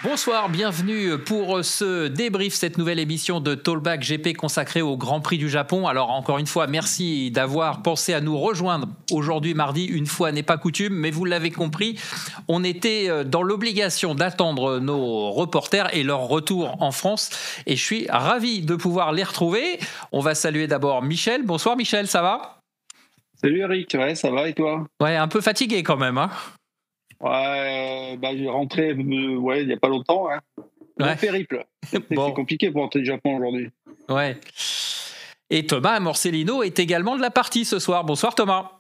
Bonsoir, bienvenue pour ce débrief, cette nouvelle émission de Talkback GP consacrée au Grand Prix du Japon. Alors encore une fois, merci d'avoir pensé à nous rejoindre aujourd'hui mardi, une fois n'est pas coutume, mais vous l'avez compris, on était dans l'obligation d'attendre nos reporters et leur retour en France et je suis ravi de pouvoir les retrouver. On va saluer d'abord Michel. Bonsoir Michel, ça va ? Salut Eric, ouais, ça va et toi ? Ouais, un peu fatigué quand même, hein ? Ouais, j'ai rentré il n'y a pas longtemps. Hein. Ouais. Périple. Bon. C'est compliqué pour rentrer du Japon aujourd'hui. Ouais. Et Thomas Morcellino est également de la partie ce soir. Bonsoir Thomas.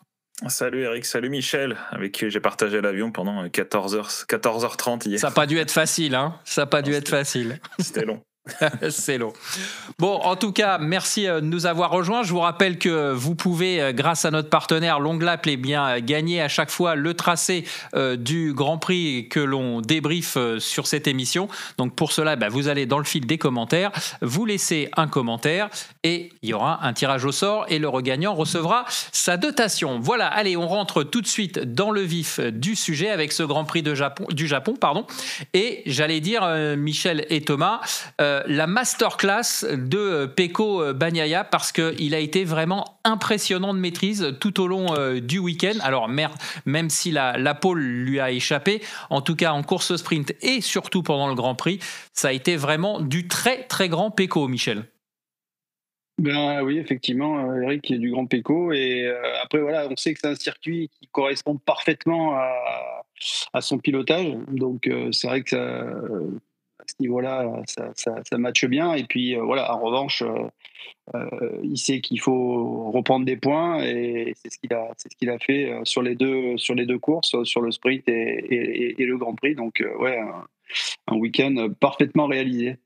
Salut Eric, salut Michel, avec qui j'ai partagé l'avion pendant 14h30 hier. Ça n'a pas dû être facile, hein ? Ça n'a pas dû être facile. C'était long. C'est long. Bon, en tout cas, merci de nous avoir rejoints. Je vous rappelle que vous pouvez, grâce à notre partenaire Longlap, gagner à chaque fois le tracé du Grand Prix que l'on débriefe sur cette émission. Donc pour cela, vous allez dans le fil des commentaires, vous laissez un commentaire et il y aura un tirage au sort et le regagnant recevra sa dotation. Voilà, allez, on rentre tout de suite dans le vif du sujet avec ce Grand Prix du Japon. Et j'allais dire, Michel et Thomas, la masterclass de Pecco Bagnaia parce qu'il a été vraiment impressionnant de maîtrise tout au long du week-end. Alors même si la pole lui a échappé, en tout cas en course sprint et surtout pendant le Grand Prix, ça a été vraiment du très très grand Pecco, Michel. Oui, effectivement, Eric est du grand Pecco et après voilà, on sait que c'est un circuit qui correspond parfaitement à son pilotage, donc c'est vrai que à ce niveau-là, ça matche bien. Et puis voilà, en revanche, il sait qu'il faut reprendre des points et c'est ce qu'il a fait sur les deux courses, sur le sprint et le Grand Prix. Donc un week-end parfaitement réalisé.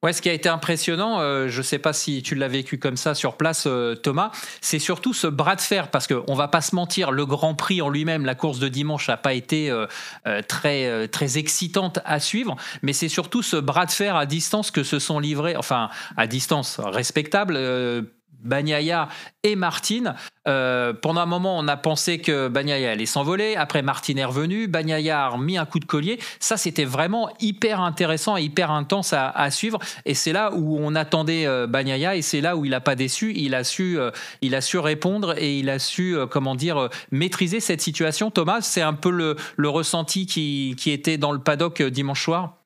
Ouais, ce qui a été impressionnant, je ne sais pas si tu l'as vécu comme ça sur place, Thomas, c'est surtout ce bras de fer, parce qu'on ne va pas se mentir, le Grand Prix en lui-même, la course de dimanche n'a pas été très excitante à suivre, mais c'est surtout ce bras de fer à distance que se sont livrés, enfin à distance respectable, Bagnaia et Martin. Pendant un moment, on a pensé que Bagnaia allait s'envoler. Après, Martin est revenu. Bagnaia a remis un coup de collier. Ça, c'était vraiment hyper intéressant et hyper intense à suivre. Et c'est là où on attendait Bagnaia et c'est là où il n'a pas déçu. Il a su répondre et il a su, maîtriser cette situation. Thomas, c'est un peu le ressenti qui était dans le paddock dimanche soir.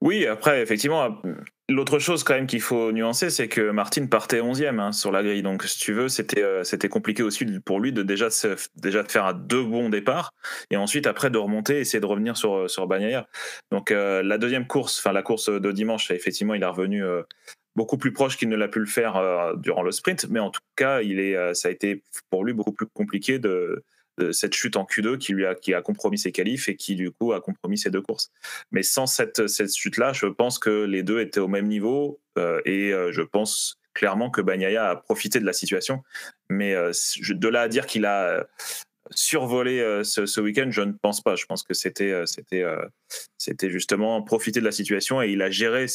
Oui, après, effectivement, l'autre chose quand même qu'il faut nuancer, c'est que Martin partait 11e sur la grille. Donc, si tu veux, c'était compliqué aussi pour lui de déjà faire deux bons départs et ensuite, après, de remonter et essayer de revenir sur Bagnaia. Donc, la deuxième course, la course de dimanche, effectivement, il est revenu beaucoup plus proche qu'il ne l'a pu le faire durant le sprint. Mais en tout cas, ça a été pour lui beaucoup plus compliqué de cette chute en Q2 qui a compromis ses qualifs et qui du coup a compromis ses deux courses. Mais sans cette chute-là, je pense que les deux étaient au même niveau et je pense clairement que Bagnaia a profité de la situation. Mais de là à dire qu'il a survolé ce week-end, je ne pense pas. Je pense que c'était justement profiter de la situation et il a géré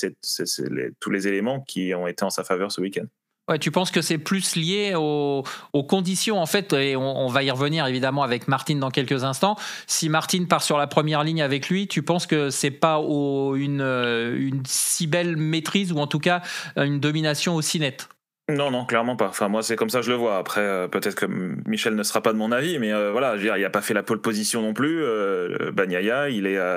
tous les éléments qui ont été en sa faveur ce week-end. Ouais, tu penses que c'est plus lié aux conditions, en fait, et on va y revenir évidemment avec Martin dans quelques instants. Si Martin part sur la première ligne avec lui, tu penses que c'est pas une si belle maîtrise ou en tout cas une domination aussi nette ? Non, clairement pas. Enfin, moi, c'est comme ça que je le vois. Après, peut-être que Michel ne sera pas de mon avis, mais voilà, je veux dire, il n'a pas fait la pole position non plus. Bagnaia,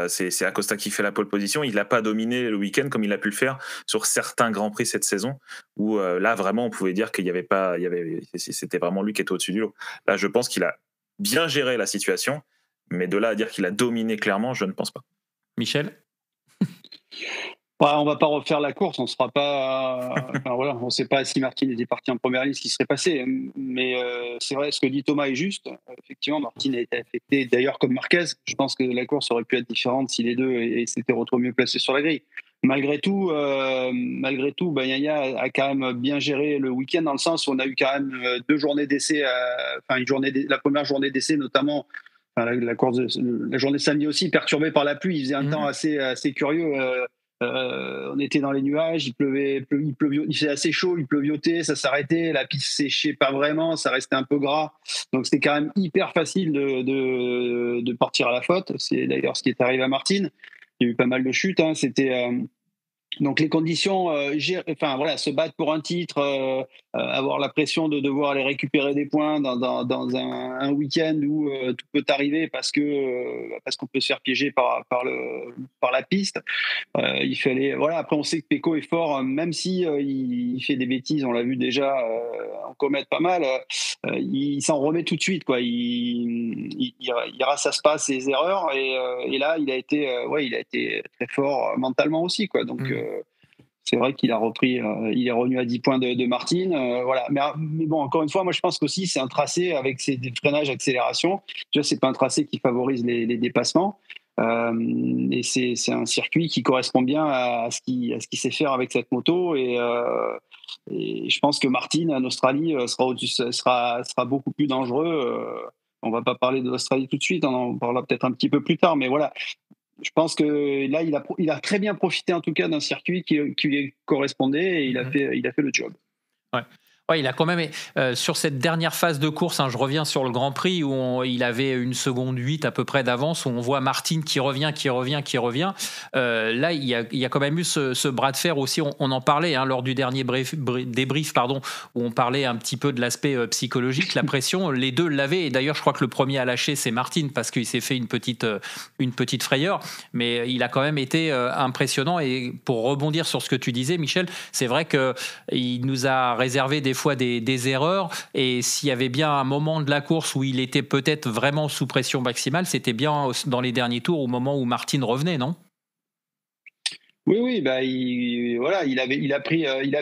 c'est Acosta qui fait la pole position. Il n'a pas dominé le week-end comme il a pu le faire sur certains grands prix cette saison, où là, vraiment, on pouvait dire c'était vraiment lui qui était au-dessus du lot. Là, je pense qu'il a bien géré la situation, mais de là à dire qu'il a dominé clairement, je ne pense pas. Michel ? On va pas refaire la course, on sera pas. On ne sait pas si Martin était parti en première ligne, ce qui serait passé. Mais c'est vrai, ce que dit Thomas est juste. Effectivement, Martin a été affecté. D'ailleurs, comme Marquez, je pense que la course aurait pu être différente si les deux s'étaient retrouvés mieux placés sur la grille. Malgré tout, Bagnaia a quand même bien géré le week-end dans le sens où on a eu quand même 2 journées d'essai. La première journée d'essai notamment. La journée de samedi aussi perturbée par la pluie. Il faisait un temps assez curieux. On était dans les nuages, il faisait assez chaud, il pleuviotait, ça s'arrêtait, la piste séchait pas vraiment, ça restait un peu gras. Donc c'était quand même hyper facile de partir à la faute. C'est d'ailleurs ce qui est arrivé à Martin. il y a eu pas mal de chutes. Hein. C'était donc les conditions, se battre pour un titre, avoir la pression de devoir aller récupérer des points dans un week-end où tout peut arriver parce qu'on peut se faire piéger par la piste. Il fallait, voilà. Après, on sait que Pecco est fort, même si il fait des bêtises. On l'a vu déjà en commettre pas mal. Il s'en remet tout de suite, quoi. Il rassasse pas ses erreurs et là, il a été très fort mentalement aussi, quoi. Donc c'est vrai qu'il a repris, il est revenu à 10 points de Martin. Voilà. Mais bon, encore une fois, moi je pense qu'aussi c'est un tracé avec ses freinages, accélération. Déjà, c'est pas un tracé qui favorise les dépassements. Et c'est un circuit qui correspond bien à ce qu'il sait faire avec cette moto. Et je pense que Martin en Australie sera beaucoup plus dangereux. On va pas parler de l'Australie tout de suite, on en parlera peut-être un petit peu plus tard. Mais voilà. Je pense que là, il a très bien profité en tout cas d'un circuit qui lui correspondait et il a fait le job. Ouais. Ouais, il a quand même, sur cette dernière phase de course, hein, je reviens sur le Grand Prix où il avait 1 seconde 8 à peu près d'avance, où on voit Martin qui revient. Là, il y a quand même eu ce bras de fer aussi, on en parlait lors du dernier débrief, où on parlait un petit peu de l'aspect psychologique, la pression, les deux l'avaient, et d'ailleurs je crois que le premier à lâcher c'est Martin parce qu'il s'est fait une petite frayeur, mais il a quand même été impressionnant. Et pour rebondir sur ce que tu disais, Michel, c'est vrai qu'il nous a réservé des fois des erreurs, et s'il y avait bien un moment de la course où il était peut-être vraiment sous pression maximale, c'était bien dans les derniers tours au moment où Martin revenait, non ? Oui, il a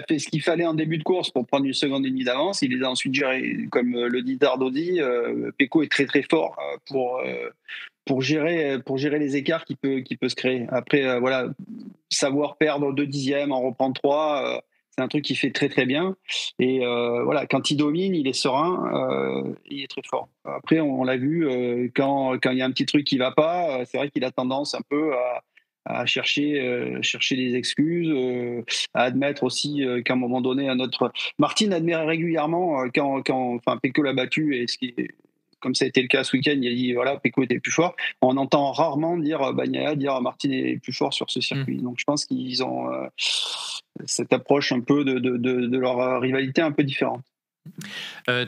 fait ce qu'il fallait en début de course pour prendre 1 seconde et demie d'avance. Il les a ensuite gérés, comme le dit Dardodi. Pecco est très très fort pour gérer les écarts qui peut se créer. Après, savoir perdre 2 dixièmes, en reprendre 3. C'est un truc qu'il fait très très bien. Et quand il domine, il est serein, il est très fort. Après, on l'a vu, quand il y a un petit truc qui va pas, c'est vrai qu'il a tendance un peu à chercher des excuses, à admettre aussi qu'à un moment donné, Martin admet régulièrement quand Pecco l'a battu, et comme ça a été le cas ce week-end, il a dit Pecco était plus fort. On entend rarement Bagnaia dire Martin est plus fort sur ce circuit. Donc je pense qu'ils ont cette approche un peu de leur rivalité un peu différente.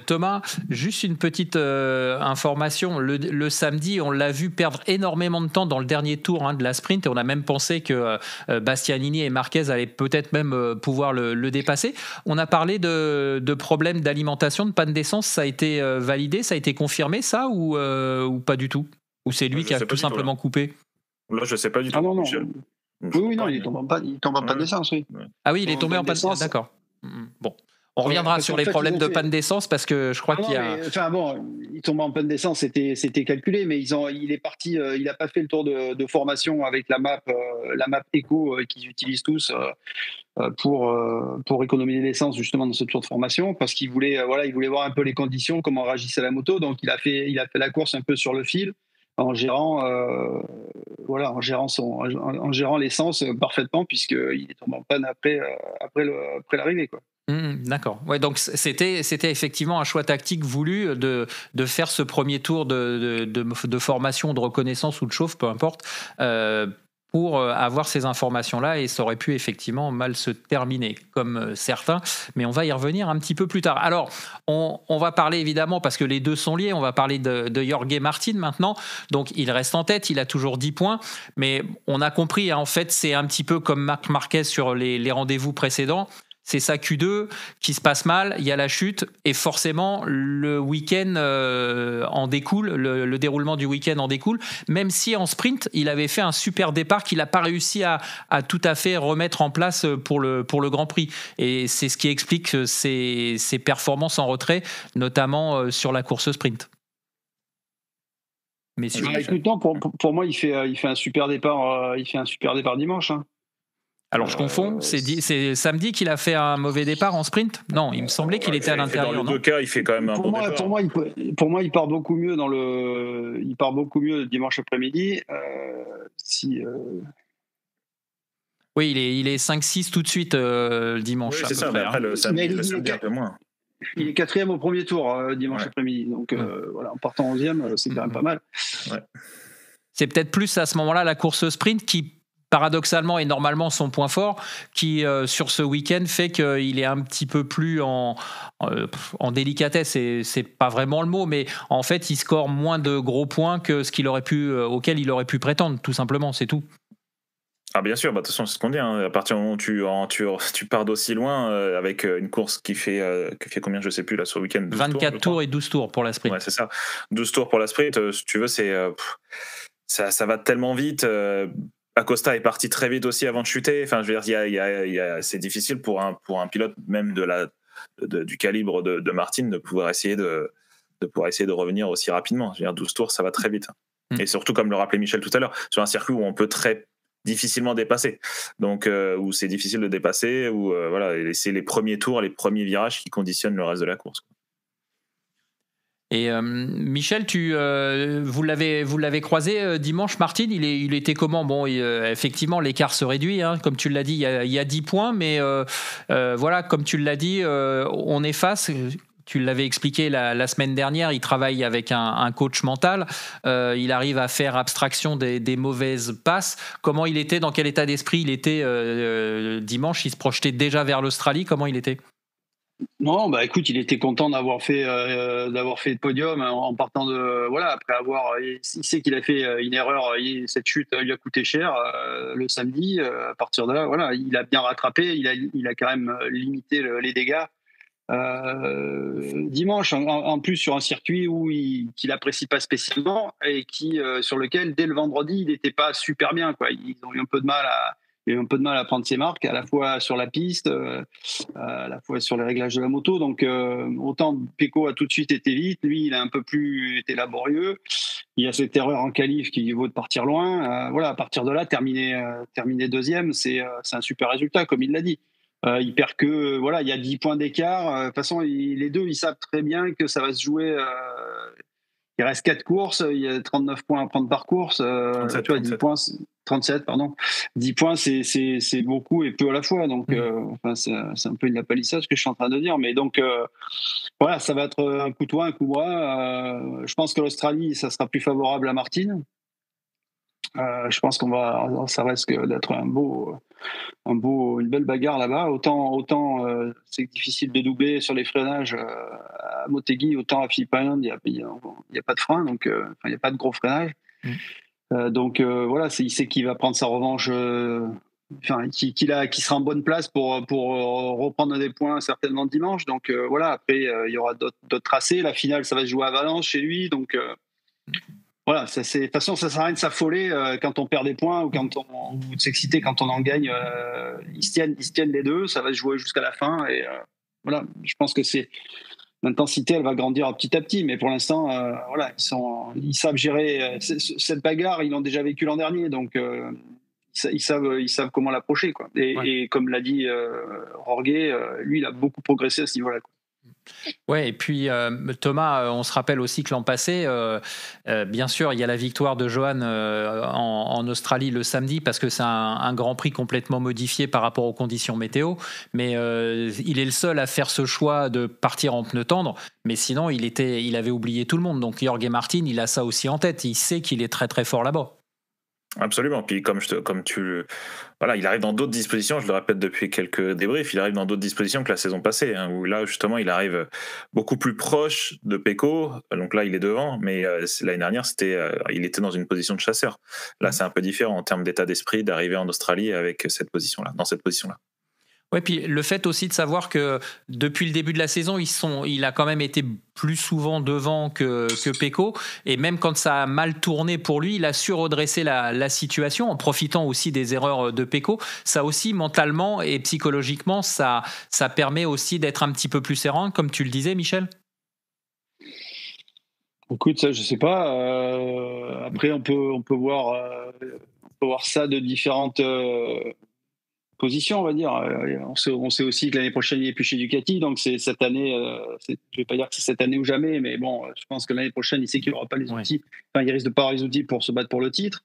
Thomas, juste une petite information. Le samedi, on l'a vu perdre énormément de temps dans le dernier tour de la sprint, et on a même pensé que Bastianini et Marquez allaient peut-être même pouvoir le dépasser. On a parlé de problèmes d'alimentation, de panne d'essence. Ça a été validé, ça a été confirmé, ça, ou pas du tout ? Ou c'est lui qui a tout simplement coupé ? Là, je sais pas du tout. Ah non. Oui, non, il tombe en panne d'essence, oui. Ah oui, il est tombé en panne d'essence. D'accord. Bon. On reviendra sur les problèmes de panne d'essence, parce que je crois qu'il y a. Il tombe en panne d'essence, c'était calculé, mais il est parti. Il n'a pas fait le tour de formation avec la map Eco qu'ils utilisent tous pour économiser l'essence justement dans ce tour de formation, parce qu'il voulait voir un peu les conditions, comment réagissait la moto. Donc il a fait la course un peu sur le fil, en gérant l'essence parfaitement, puisqu'il est tombé en panne après l'arrivée, quoi. D'accord. Ouais, donc c'était effectivement un choix tactique voulu de faire ce premier tour de formation, de reconnaissance ou de chauffe, peu importe, pour avoir ces informations-là, et ça aurait pu effectivement mal se terminer, comme certains, mais on va y revenir un petit peu plus tard. Alors, on va parler évidemment, parce que les deux sont liés, on va parler de Jorge Martin maintenant. Donc, il reste en tête, il a toujours 10 points, mais on a compris, en fait, c'est un petit peu comme Marc Marquez sur les rendez-vous précédents. C'est sa Q2 qui se passe mal, il y a la chute, et forcément le week-end en découle, le déroulement du week-end en découle, même si en sprint il avait fait un super départ qu'il n'a pas réussi à tout à fait remettre en place pour le Grand Prix, et c'est ce qui explique ses performances en retrait, notamment sur la course sprint. Messieurs, écoute, non, pour moi il fait un super départ, dimanche, hein. Alors je confonds, c'est samedi qu'il a fait un mauvais départ en sprint ? Non, il me semblait qu'il était à l'intérieur. Dans les deux cas, il fait quand même un bon départ. Pour moi, il part beaucoup mieux dimanche après-midi. Oui, il est 5-6 tout de suite dimanche. Oui, c'est ça, mais après le samedi un peu moins. Il est 4e au premier tour dimanche après-midi. Donc en partant 11e, c'est quand même pas mal. Ouais. C'est peut-être plus à ce moment-là la course sprint qui paradoxalement et normalement son point fort, qui sur ce week-end fait qu'il est un petit peu plus en délicatesse, c'est pas vraiment le mot, mais en fait il score moins de gros points que ce qu'il aurait pu, auquel il aurait pu prétendre, tout simplement, c'est tout. Ah bien sûr, de toute façon c'est ce qu'on dit, hein. À partir du moment où tu pars d'aussi loin avec une course qui fait combien, je sais plus là sur le week-end, 24 tours et 12 tours pour la sprint. Ouais, c'est ça, 12 tours pour la sprint, si tu veux, ça va tellement vite. Acosta est parti très vite aussi avant de chuter. Enfin, je veux dire, c'est difficile pour un pilote même du calibre de Martin de pouvoir essayer de revenir aussi rapidement. Je veux dire, 12 tours, ça va très vite. Et surtout, comme le rappelait Michel tout à l'heure, sur un circuit où on peut très difficilement dépasser. Donc, où c'est difficile de dépasser, où voilà, et c'est les premiers tours, les premiers virages qui conditionnent le reste de la course. Et Michel, vous l'avez croisé dimanche, Martin, il était comment? Bon, effectivement, l'écart se réduit, hein, comme tu l'as dit, il y a 10 points, mais voilà, comme tu l'as dit, on est face. Tu l'avais expliqué la semaine dernière, il travaille avec un coach mental, il arrive à faire abstraction des mauvaises passes. Comment il était, dans quel état d'esprit il était dimanche? Il se projetait déjà vers l'Australie, comment il était? Non, bah écoute, il était content d'avoir fait le podium en partant de après il sait qu'il a fait une erreur, cette chute lui a coûté cher le samedi. À partir de là, voilà, il a bien rattrapé, il a quand même limité les dégâts. Dimanche, en plus sur un circuit qu'il apprécie pas spécialement et sur lequel dès le vendredi il n'était pas super bien, quoi. Ils ont eu un peu de mal à prendre ses marques, à la fois sur la piste, à la fois sur les réglages de la moto. Donc autant Pecco a tout de suite été vite, lui il a un peu plus été laborieux. Il y a cette erreur en qualif qui vaut de partir loin. À partir de là, terminer deuxième, c'est un super résultat, comme il l'a dit. Il perd il y a 10 points d'écart. De toute façon, les deux, ils savent très bien que ça va se jouer. Il reste 4 courses, il y a 39 points à prendre par course. 37, tu vois, 10 points, 37, pardon. 10 points, c'est beaucoup et peu à la fois. Donc, c'est un peu une lapalissade ce que je suis en train de dire. Mais donc, voilà, ça va être un coup de poing, un coup de bras. Je pense que l'Australie, ça sera plus favorable à Martin. Je pense ça risque d'être une belle bagarre là-bas. Autant c'est difficile de doubler sur les freinages à Motegi, autant à Phillip Island, il n'y a pas de frein, donc il n'y a pas de gros freinage. Donc voilà, il sait qu'il va prendre sa revanche, qui sera en bonne place pour reprendre des points certainement dimanche. Donc voilà, après il y aura d'autres tracés. La finale, ça va se jouer à Valence chez lui, donc voilà, de toute façon, ça sert à rien de s'affoler quand on perd des points ou de s'exciter quand on en gagne. Ils se tiennent les deux, ça va se jouer jusqu'à la fin. Et voilà, je pense que l'intensité, elle va grandir petit à petit. Mais pour l'instant, voilà, ils savent gérer cette bagarre. Ils l'ont déjà vécu l'an dernier, donc ils savent comment l'approcher, quoi. Et comme l'a dit Jorge, lui, il a beaucoup progressé à ce niveau-là, quoi. Ouais, et puis Thomas, on se rappelle aussi que l'an passé, bien sûr, il y a la victoire de Johan en Australie le samedi parce que c'est un Grand Prix complètement modifié par rapport aux conditions météo, mais il est le seul à faire ce choix de partir en pneu tendre, mais sinon il avait oublié tout le monde. Donc Jorge Martin, il a ça aussi en tête, il sait qu'il est très très fort là-bas. Absolument. Puis voilà, il arrive dans d'autres dispositions. Je le répète depuis quelques débriefs, il arrive dans d'autres dispositions que la saison passée, hein, où là justement il arrive beaucoup plus proche de Pecco. Donc là il est devant, mais l'année dernière il était dans une position de chasseur. Là c'est un peu différent en termes d'état d'esprit d'arriver en Australie avec dans cette position-là. Ouais, puis le fait aussi de savoir que depuis le début de la saison, il a quand même été plus souvent devant que Pecco, et même quand ça a mal tourné pour lui, il a su redresser la situation en profitant aussi des erreurs de Pecco. Ça aussi, mentalement et psychologiquement, ça permet aussi d'être un petit peu plus serein, comme tu le disais, Michel. Écoute, ça, je sais pas. Après, on peut voir ça de différentes position, on va dire. On sait aussi que l'année prochaine, il n'est plus chez Ducati, donc c'est cette année, je ne vais pas dire que c'est cette année ou jamais, mais bon, je pense que l'année prochaine, il sait qu'il n'aura pas les outils, enfin, il risque de pas avoir les outils pour se battre pour le titre.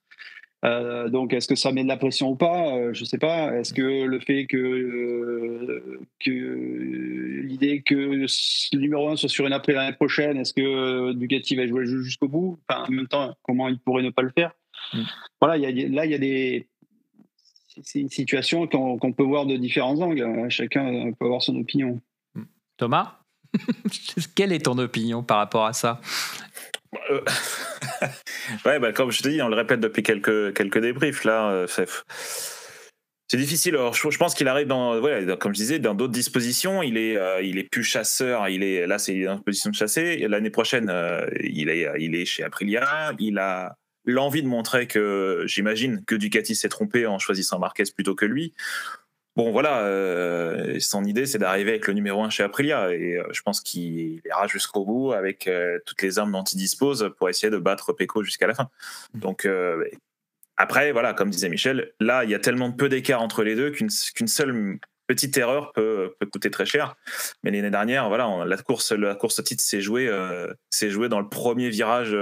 Donc, est-ce que ça met de la pression ou pas? Je ne sais pas. Est-ce que le fait que l'idée que le numéro 1 soit sur une après l'année prochaine, est-ce que Ducati va jouer le jeu jusqu'au bout? Enfin, en même temps, comment il pourrait ne pas le faire? Voilà, il y a des c'est une situation qu'on peut voir de différents angles. Chacun peut avoir son opinion. Thomas, quelle est ton opinion par rapport à ça? Ouais, comme je te dis, on le répète depuis quelques débriefs là. C'est difficile. Alors, je pense qu'il arrive comme je disais, dans d'autres dispositions. Il est plus chasseur. Là, c'est en position de chasser. Et l'année prochaine, il est chez Aprilia. Il a l'envie de montrer que, j'imagine, que Ducati s'est trompé en choisissant Marquez plutôt que lui. Bon, voilà, son idée, c'est d'arriver avec le numéro 1 chez Aprilia. Et je pense qu'il ira jusqu'au bout avec toutes les armes dont il dispose pour essayer de battre Pecco jusqu'à la fin. Donc, après, voilà, comme disait Michel, là, il y a tellement peu d'écart entre les deux qu'une seule petite erreur peut coûter très cher. Mais l'année dernière, voilà, la course au titre s'est jouée dans le premier virage.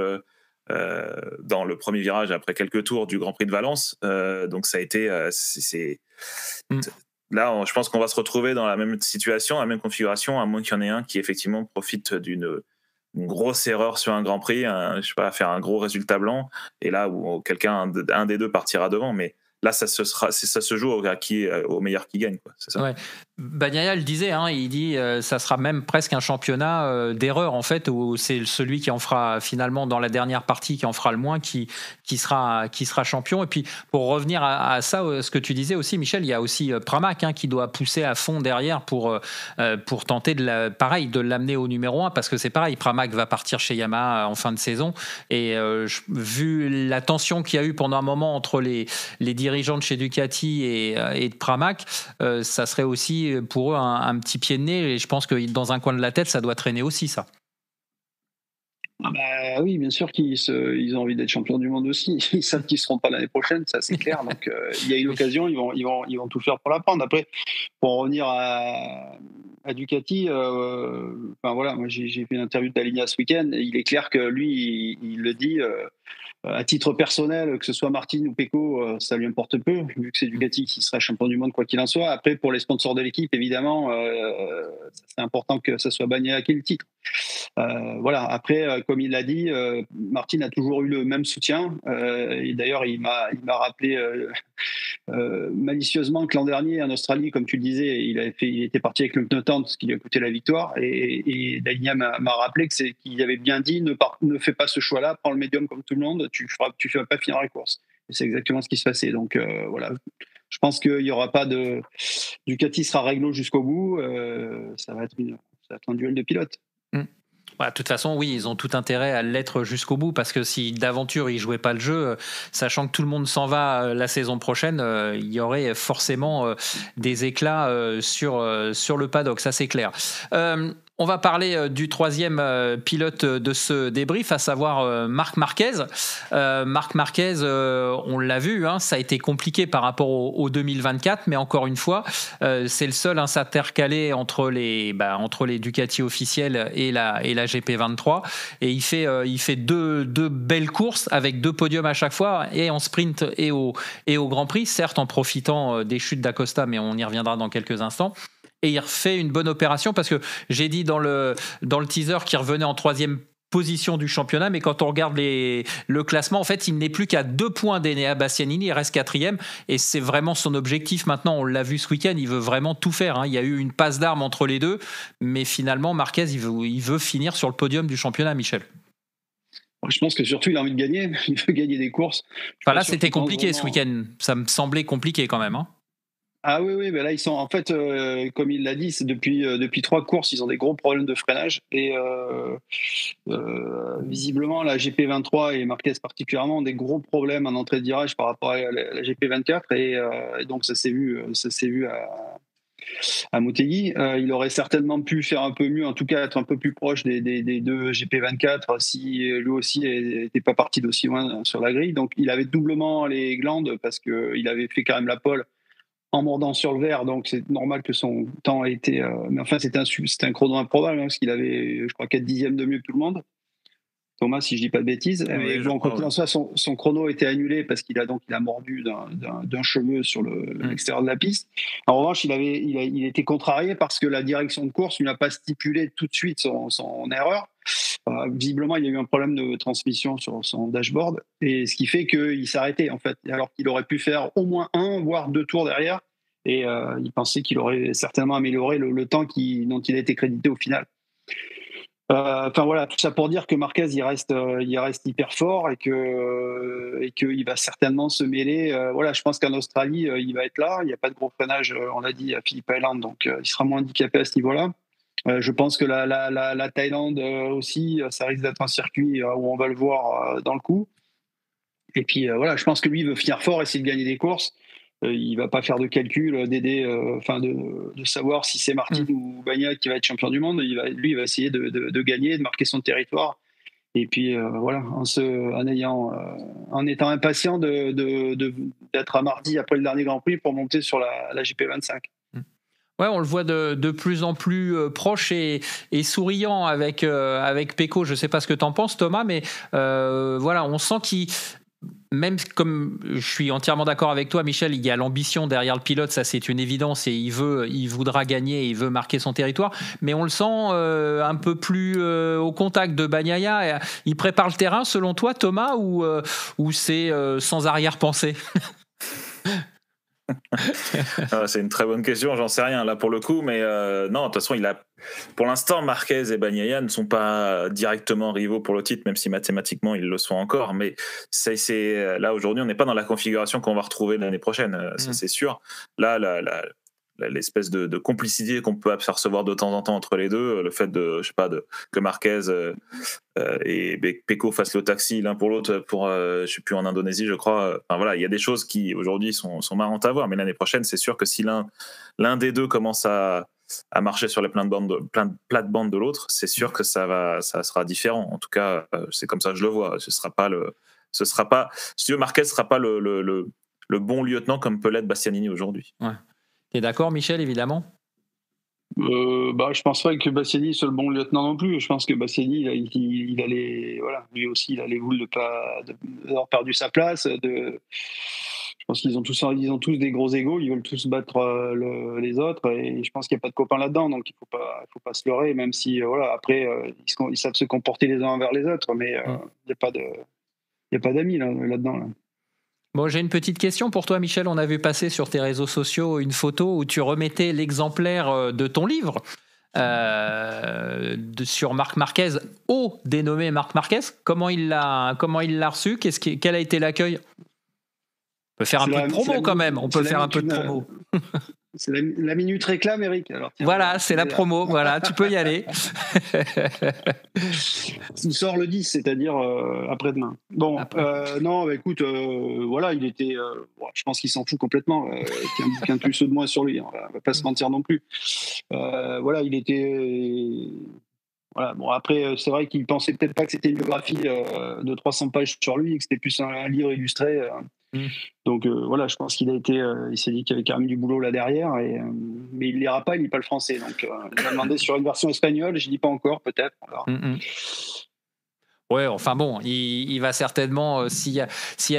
Après quelques tours du Grand Prix de Valence. Donc ça a été... Là, je pense qu'on va se retrouver dans la même situation, la même configuration, à moins qu'il y en ait un qui effectivement profite d'une grosse erreur sur un Grand Prix, faire un gros résultat blanc, et là où un des deux partira devant. Mais là, ça se joue au meilleur qui gagne, quoi. C'est ça. Ouais. Bagnaia le disait, il dit ça sera même presque un championnat d'erreurs en fait, où c'est celui qui en fera finalement dans la dernière partie qui en fera le moins qui sera champion. Et puis pour revenir à ça, ce que tu disais aussi, Michel, il y a aussi Pramac qui doit pousser à fond derrière pour tenter de l'amener au numéro 1, parce que c'est pareil, Pramac va partir chez Yamaha en fin de saison, et vu la tension qu'il y a eu pendant un moment entre les dirigeants de chez Ducati et de Pramac, ça serait aussi pour eux un petit pied de nez, et je pense que dans un coin de la tête ça doit traîner aussi, ça. Oui, bien sûr qu'ils ont envie d'être champions du monde aussi. Ils savent qu'ils ne seront pas l'année prochaine, ça c'est clair. Donc il y a une occasion, ils vont tout faire pour la prendre. Après, pour en revenir à Ducati, voilà, moi j'ai fait une interview d'Alenia ce week-end, et il est clair que lui, il le dit. À titre personnel, que ce soit Martin ou Pecco, ça lui importe peu, vu que c'est Ducati qui sera champion du monde quoi qu'il en soit. Après, pour les sponsors de l'équipe, évidemment, c'est important que ce soit Bagnaia qui ait le titre. Voilà. Après, comme il l'a dit, Martin a toujours eu le même soutien. Et d'ailleurs, il m'a rappelé malicieusement que l'an dernier en Australie, comme tu le disais, il était parti avec le pneu tendre, ce qui lui a coûté la victoire. Et Dagna m'a rappelé qu'il avait bien dit ne fais pas ce choix-là, prends le médium comme tout le monde, tu vas pas finir la course. Et c'est exactement ce qui se passait. Donc voilà. Je pense qu'il y aura pas de Ducati sera réglo jusqu'au bout. Ça va être un duel de pilotes. De toute façon, oui, ils ont tout intérêt à l'être jusqu'au bout, parce que si d'aventure ils jouaient pas le jeu, sachant que tout le monde s'en va la saison prochaine, il y aurait forcément des éclats sur le paddock, ça c'est clair. On va parler du troisième pilote de ce débrief, à savoir Marc Marquez. Marc Marquez, on l'a vu, ça a été compliqué par rapport au 2024, mais encore une fois, c'est le seul à s'intercaler entre les Ducati officiels et la GP23, et il fait deux belles courses avec 2 podiums à chaque fois, et en sprint et au Grand Prix, certes en profitant des chutes d'Acosta, mais on y reviendra dans quelques instants. Et il refait une bonne opération, parce que j'ai dit dans le teaser qu'il revenait en 3e position du championnat, mais quand on regarde le classement, en fait, il n'est plus qu'à 2 points d'Enea Bastianini, il reste 4e, et c'est vraiment son objectif maintenant. On l'a vu ce week-end, il veut vraiment tout faire. Il y a eu une passe d'armes entre les deux, mais finalement, Marquez, il veut finir sur le podium du championnat, Michel. Je pense que surtout, il a envie de gagner. Il veut gagner des courses. Là, c'était compliqué ce week-end. Ça me semblait compliqué quand même. Ah oui, là ils sont en fait, comme il l'a dit, c'est depuis 3 courses, ils ont des gros problèmes de freinage, et visiblement la GP23 et Marquez particulièrement ont des gros problèmes en entrée de virage par rapport à la GP24, et donc ça s'est vu à Motegi. Il aurait certainement pu faire un peu mieux, en tout cas être un peu plus proche des 2 GP24 si lui aussi n'était pas parti d'aussi loin sur la grille. Donc il avait doublement les glandes, parce qu'il avait fait quand même la pole en mordant sur le verre, donc c'est normal que son temps ait été... mais enfin, c'était un chrono improbable, parce qu'il avait, je crois, 4 dixièmes de mieux que tout le monde. Thomas, si je dis pas de bêtises. Oui, Mais bon, quoi qu'il en soit, son chrono a été annulé parce qu'il a mordu d'un cheveu sur l'extérieur de la piste. En revanche, il était contrarié parce que la direction de course lui n'a pas stipulé tout de suite son erreur. Visiblement, il y a eu un problème de transmission sur son dashboard, et ce qui fait qu'il s'est arrêté, en fait, alors qu'il aurait pu faire au moins 1 voire 2 tours derrière, et il pensait qu'il aurait certainement amélioré le temps dont il a été crédité au final. Enfin voilà, tout ça pour dire que Marquez il reste hyper fort, et qu'il va certainement se mêler. Voilà, je pense qu'en Australie il va être là. Il n'y a pas de gros freinage, on l'a dit, à Phillip Island, donc il sera moins handicapé à ce niveau-là. Je pense que la Thaïlande aussi, ça risque d'être un circuit où on va le voir dans le coup. Et puis voilà, je pense que lui il veut finir fort, essayer de gagner des courses. Il va pas faire de calcul d'aider, de savoir si c'est Martin ou Bagnaia qui va être champion du monde. Lui, il va essayer de gagner, de marquer son territoire. Et puis voilà, en étant impatient d'être à mardi après le dernier Grand Prix pour monter sur la GP25. Ouais, on le voit de plus en plus proche et souriant avec Pecco. Je ne sais pas ce que tu en penses, Thomas, mais voilà, on sent qu'il... Même comme je suis entièrement d'accord avec toi, Michel, il y a l'ambition derrière le pilote, ça c'est une évidence, et il voudra gagner, il veut marquer son territoire, mais on le sent un peu plus au contact de Bagnaia. Il prépare le terrain, selon toi, Thomas, ou c'est sans arrière-pensée? C'est une très bonne question, j'en sais rien là pour le coup, mais non, de toute façon, pour l'instant, Marquez et Bagnaia ne sont pas directement rivaux pour le titre, même si mathématiquement ils le sont encore. Mais là aujourd'hui, on n'est pas dans la configuration qu'on va retrouver l'année prochaine, ça c'est sûr. Là, l'espèce de complicité qu'on peut apercevoir de temps en temps entre les deux, le fait que Marquez et Pecco fassent le taxi l'un pour l'autre je sais plus, en Indonésie, je crois. Enfin voilà, il y a des choses qui aujourd'hui sont marrantes à voir, mais l'année prochaine, c'est sûr que si l'un des deux commence à marcher sur les plates-bandes de l'autre, c'est sûr que ça sera différent. En tout cas, c'est comme ça que je le vois. Ce sera pas, si tu veux, Marquez sera pas le bon lieutenant comme peut l'être Bastianini aujourd'hui. Ouais. T'es d'accord, Michel, évidemment? Je pense pas que Bastianini soit le bon lieutenant non plus. Je pense que Bastianini, il allait, voilà, lui aussi, il a les boules d'avoir perdu sa place. Je pense qu'ils ont tous des gros égos. Ils veulent tous battre les autres, et je pense qu'il n'y a pas de copains là-dedans. Donc il faut pas se leurrer, même si voilà, après ils savent se comporter les uns envers les autres, mais il n'y a pas d'amis là-dedans. Là. Bon, j'ai une petite question pour toi, Michel. On a vu passer sur tes réseaux sociaux une photo où tu remettais l'exemplaire de ton livre sur Marc Marquez au dénommé Marc Marquez. Comment il l'a reçu? Quel a été l'accueil? On peut faire un peu de promo quand même. On peut faire un peu de promo. C'est la minute réclame, Eric. Alors, tiens, voilà, c'est la promo. Voilà, tu peux y aller. Il sort le 10, c'est-à-dire après-demain. Bon, non, écoute, voilà, il était. Je pense qu'il s'en fout complètement. Qu'il y a un bouquin de plus ou de moins sur lui. On va pas se mentir non plus. Voilà, il était. Voilà, bon, après, c'est vrai qu'il pensait peut-être pas que c'était une biographie de 300 pages sur lui, que c'était plus un livre illustré. Donc voilà, je pense qu'il il s'est dit qu'il y avait quand même du boulot là derrière, mais il lira pas, il lit pas le français. Donc il m'a demandé sur une version espagnole, je dis pas encore, peut-être. Ouais, enfin bon, il va certainement, s'il y a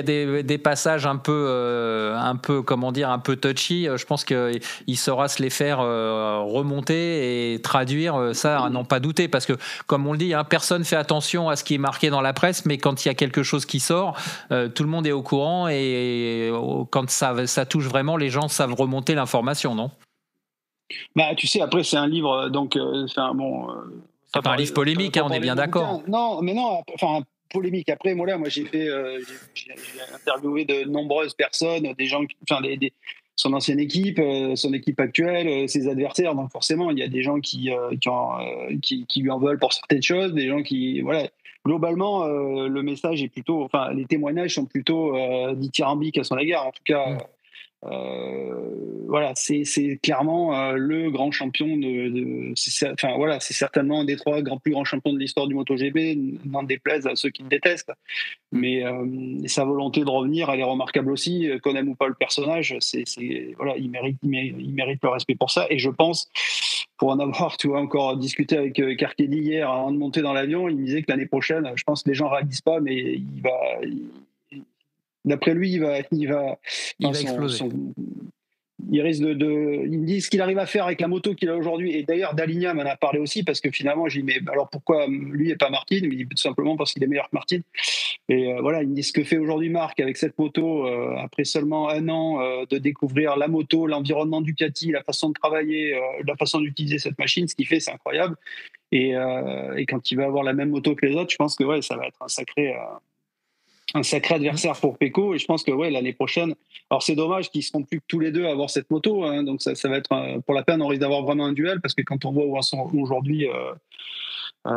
des passages un peu, comment dire, un peu touchy, je pense qu'il saura se les faire remonter et traduire, ça, à n'en pas douter, parce que, comme on le dit, personne fait attention à ce qui est marqué dans la presse, mais quand il y a quelque chose qui sort, tout le monde est au courant, et quand ça touche vraiment, les gens savent remonter l'information, non? Bah, tu sais, après, c'est un livre, donc, c'est pas un livre polémique, on est bien d'accord. Non, mais non, enfin, polémique. Après, moi, j'ai interviewé de nombreuses personnes, des gens, son ancienne équipe, son équipe actuelle, ses adversaires. Donc, forcément, il y a des gens qui lui en veulent pour certaines choses, des gens qui, voilà. Globalement, le message est plutôt, enfin, les témoignages sont plutôt dithyrambiques à son égard. En tout cas, voilà, c'est clairement le grand champion c'est certainement un des 3 plus grands champions de l'histoire du MotoGP, n'en déplaise à ceux qui le détestent. Mais sa volonté de revenir, elle est remarquable aussi, qu'on aime ou pas le personnage. Voilà, il mérite le respect pour ça. Et je pense pour en avoir, tu vois, encore discuté avec Carcedi hier avant de monter dans l'avion. Il me disait que l'année prochaine, je pense que les gens ne réalisent pas, mais d'après lui, il va exploser. Il risque il me dit ce qu'il arrive à faire avec la moto qu'il a aujourd'hui. Et d'ailleurs, Daligna m'en a parlé aussi, parce que finalement, j'ai dit, mais alors pourquoi lui et pas Martin? Il me dit tout simplement parce qu'il est meilleur que Martin. Et voilà, il me dit ce que fait aujourd'hui Marc avec cette moto, après seulement 1 an de découvrir la moto, l'environnement Ducati, la façon de travailler, la façon d'utiliser cette machine, ce qu'il fait, c'est incroyable. Et quand il va avoir la même moto que les autres, je pense que ouais, ça va être un sacré adversaire pour Pecco. Et je pense que ouais, l'année prochaine, alors c'est dommage qu'ils ne seront plus que tous les deux à avoir cette moto, hein, donc ça va être pour la peine, on risque d'avoir vraiment un duel, parce que quand on voit où elles sont aujourd'hui,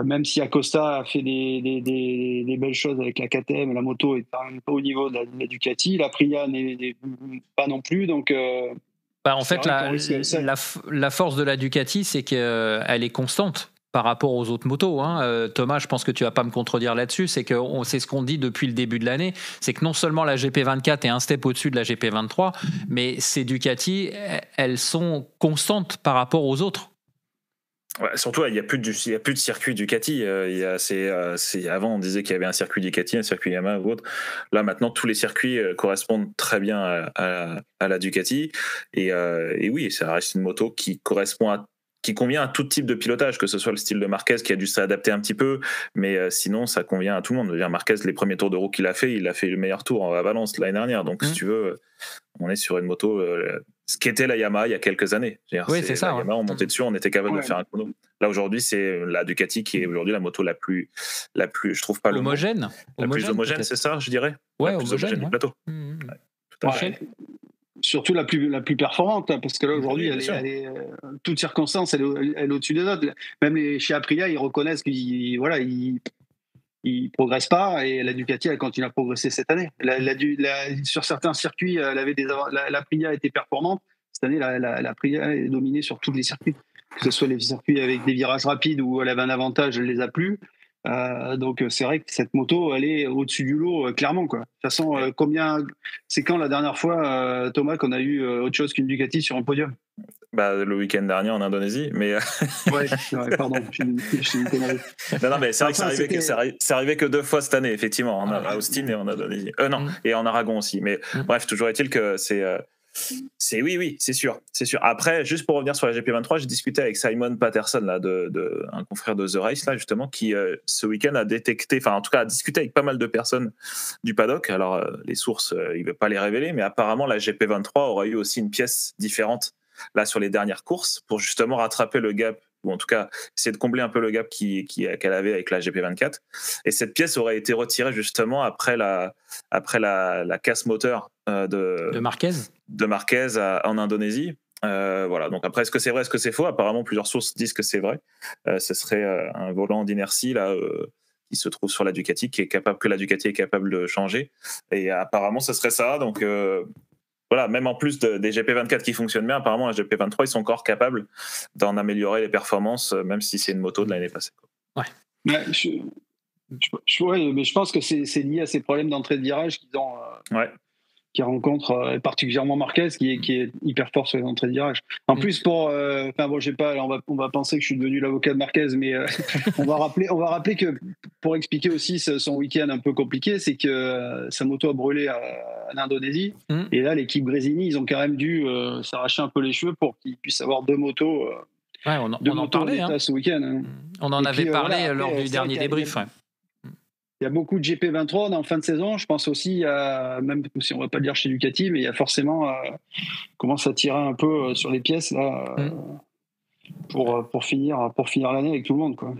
même si Acosta a fait des belles choses avec la KTM, la moto est pas au niveau de la Ducati, la Aprilia n'est pas non plus, donc en fait la force de la Ducati, c'est qu'elle est constante par rapport aux autres motos, hein. Thomas, je pense que tu vas pas me contredire là-dessus, c'est ce qu'on dit depuis le début de l'année, c'est que non seulement la GP24 est un step au-dessus de la GP23, mais ces Ducati, elles sont constantes par rapport aux autres. Ouais, surtout, il n'y a plus de circuit Ducati. Avant, on disait qu'il y avait un circuit Ducati, un circuit Yamaha ou autre. Là, maintenant, tous les circuits correspondent très bien à la Ducati. Et oui, ça reste une moto qui convient à tout type de pilotage, que ce soit le style de Marquez qui a dû s'adapter un petit peu, mais sinon ça convient à tout le monde. Marquez, les premiers tours de roue qu'il a fait, il a fait le meilleur tour à Valence l'année dernière, donc si tu veux, on est sur une moto, ce qu'était la Yamaha il y a quelques années. Oui, c'est ça. La Yamaha, on montait dessus, on était capable de faire un chrono. Là aujourd'hui, c'est la Ducati qui est aujourd'hui la moto la plus, je trouve pas homogène. Le mot, la plus homogène, c'est ça, je dirais. Ouais, la plus homogène du plateau. Tout à fait. Surtout la plus performante, parce que là aujourd'hui, elle est toute circonstance, elle est au-dessus des autres. Même chez Aprilia, ils reconnaissent qu'ils progressent pas, et la Ducati, elle continue à progresser cette année. Sur certains circuits, l'Aprilia était performante. Cette année, l'Aprilia est dominée sur tous les circuits, que ce soit les circuits avec des virages rapides où elle avait un avantage, elle les a plus. Donc c'est vrai que cette moto, elle est au-dessus du lot, clairement, quoi. De toute façon, c'est quand la dernière fois, Thomas, qu'on a eu autre chose qu'une Ducati sur un podium? Le week-end dernier en Indonésie, mais ouais, pardon, je suis une connerie. Non, mais c'est vrai que c'est arrivé que 2 fois cette année, effectivement, à Austin et en Indonésie. Et en Aragon aussi. Mais bref, toujours est-il que oui, c'est sûr. Après, juste pour revenir sur la GP23, j'ai discuté avec Simon Patterson, là, un confrère de The Race, là, justement, qui ce week-end a détecté, enfin, en tout cas, a discuté avec pas mal de personnes du paddock. Alors, les sources, il ne veut pas les révéler, mais apparemment, la GP23 aura eu aussi une pièce différente, là, sur les dernières courses, pour justement rattraper le gap, ou en tout cas, essayer de combler un peu le gap qu'elle avait avec la GP24. Et cette pièce aurait été retirée, justement, après la casse moteur de Marquez en Indonésie. Voilà. Donc après, est-ce que c'est vrai, est-ce que c'est faux? Apparemment, plusieurs sources disent que c'est vrai. Ce serait un volant d'inertie là qui se trouve sur la Ducati, que la Ducati est capable de changer. Et apparemment, ce serait ça. Donc voilà, même en plus des GP24 qui fonctionnent bien, apparemment la GP23 ils sont encore capables d'en améliorer les performances, même si c'est une moto de l'année passée. Ouais. Mais je pense que c'est lié à ces problèmes d'entrée de virage qu'ils ont. Qui rencontre particulièrement Marquez, qui est hyper fort sur les entrées de virage. En plus, on va penser que je suis devenu l'avocat de Marquez, mais on va rappeler que, pour expliquer aussi son week-end un peu compliqué, c'est que sa moto a brûlé en Indonésie, et là, l'équipe Gresini, ils ont quand même dû s'arracher un peu les cheveux pour qu'ils puissent avoir 2 motos. On en parlait ce week-end. Hein. On en avait parlé lors du dernier débrief. Il y a beaucoup de GP23 en fin de saison. Je pense aussi, même si on ne va pas le dire chez Ducati, mais il y a forcément commence à tirer un peu sur les pièces là, pour finir l'année avec tout le monde, quoi.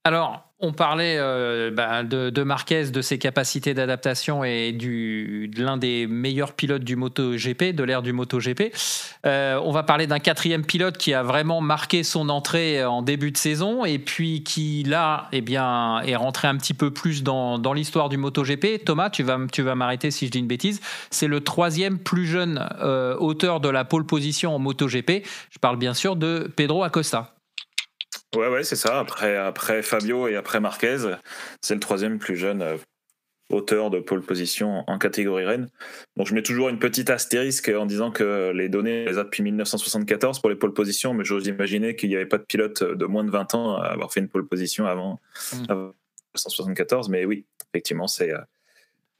Alors, on parlait de Marquez, de ses capacités d'adaptation et de l'un des meilleurs pilotes du MotoGP, de l'ère du MotoGP. On va parler d'un 4e pilote qui a vraiment marqué son entrée en début de saison et puis qui, là, est rentré un petit peu plus dans l'histoire du MotoGP. Thomas, tu vas m'arrêter si je dis une bêtise. C'est le 3e plus jeune auteur de la pole position en MotoGP. Je parle bien sûr de Pedro Acosta. Ouais, c'est ça. Après Fabio et après Marquez, c'est le 3e plus jeune auteur de pole position en catégorie Rennes. Donc je mets toujours une petite astérisque en disant que les données, on les a depuis 1974 pour les pole positions, mais j'ose imaginer qu'il n'y avait pas de pilote de moins de 20 ans à avoir fait une pole position avant 1974. Mais oui, effectivement, c'est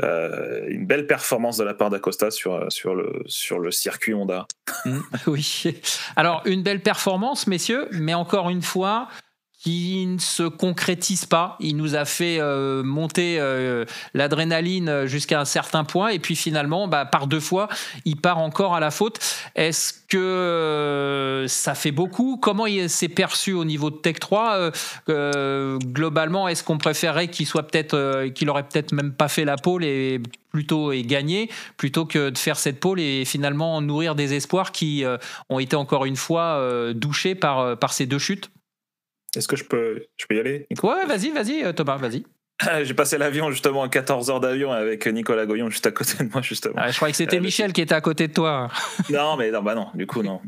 une belle performance de la part d'Acosta sur le circuit Honda. Oui. Alors, une belle performance, messieurs, mais encore une fois, qui ne se concrétise pas. Il nous a fait monter l'adrénaline jusqu'à un certain point, et puis finalement, par 2 fois, il part encore à la faute. Est-ce que ça fait beaucoup? Comment il s'est perçu au niveau de Tech 3 globalement, est-ce qu'on préférerait qu'il aurait peut-être même pas fait la pole et gagné, plutôt que de faire cette pole et finalement nourrir des espoirs qui ont été encore une fois douchés par ces 2 chutes? Est-ce que je peux y aller, Nico? Ouais, vas-y, Thomas, vas-y. J'ai passé l'avion justement à 14 heures d'avion avec Nicolas Goyon juste à côté de moi, justement. Je croyais que c'était Michel qui était à côté de toi. Non, du coup, non.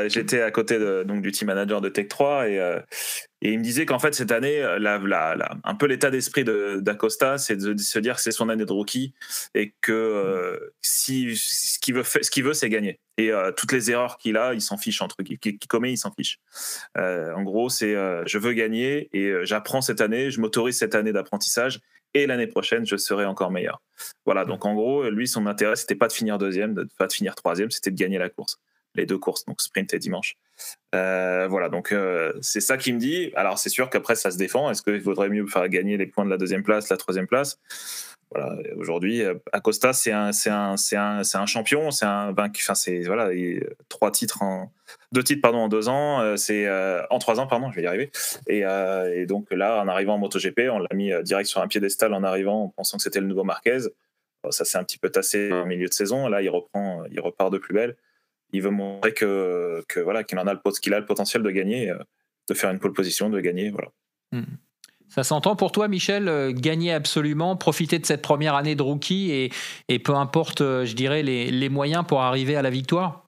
J'étais à côté donc, du team manager de Tech 3 et il me disait qu'en fait, cette année, un peu l'état d'esprit d'Acosta, c'est de se dire que c'est son année de rookie et que ce qu'il veut, c'est gagner. Et toutes les erreurs qu'il a, il s'en fiche, qu'il commet, il s'en fiche. En gros, c'est je veux gagner et j'apprends cette année, je m'autorise cette année d'apprentissage et l'année prochaine, je serai encore meilleur. Voilà, donc en gros, lui, son intérêt, c'était pas de finir deuxième, pas de finir troisième, c'était de gagner la course. Les 2 courses, donc sprint et dimanche. Voilà, donc c'est ça qu'il me dit. Alors c'est sûr qu'après ça se défend. Est-ce qu'il vaudrait mieux faire gagner les points de la 2e place, la 3e place? Voilà, aujourd'hui, Acosta c'est un champion, c'est un vaincu. Enfin c'est voilà, 2 titres en 2 ans. C'est en 3 ans, pardon, je vais y arriver. Et donc là, en arrivant en MotoGP, on l'a mis direct sur un piédestal en arrivant, en pensant que c'était le nouveau Marquez. Ça s'est un petit peu tassé au milieu de saison. Là, il repart de plus belle. Il veut montrer que voilà, qu'il a le potentiel de gagner, de faire une pole position, de gagner, voilà. Ça s'entend pour toi, Michel, gagner absolument, profiter de cette première année de rookie et peu importe, je dirais, les moyens pour arriver à la victoire?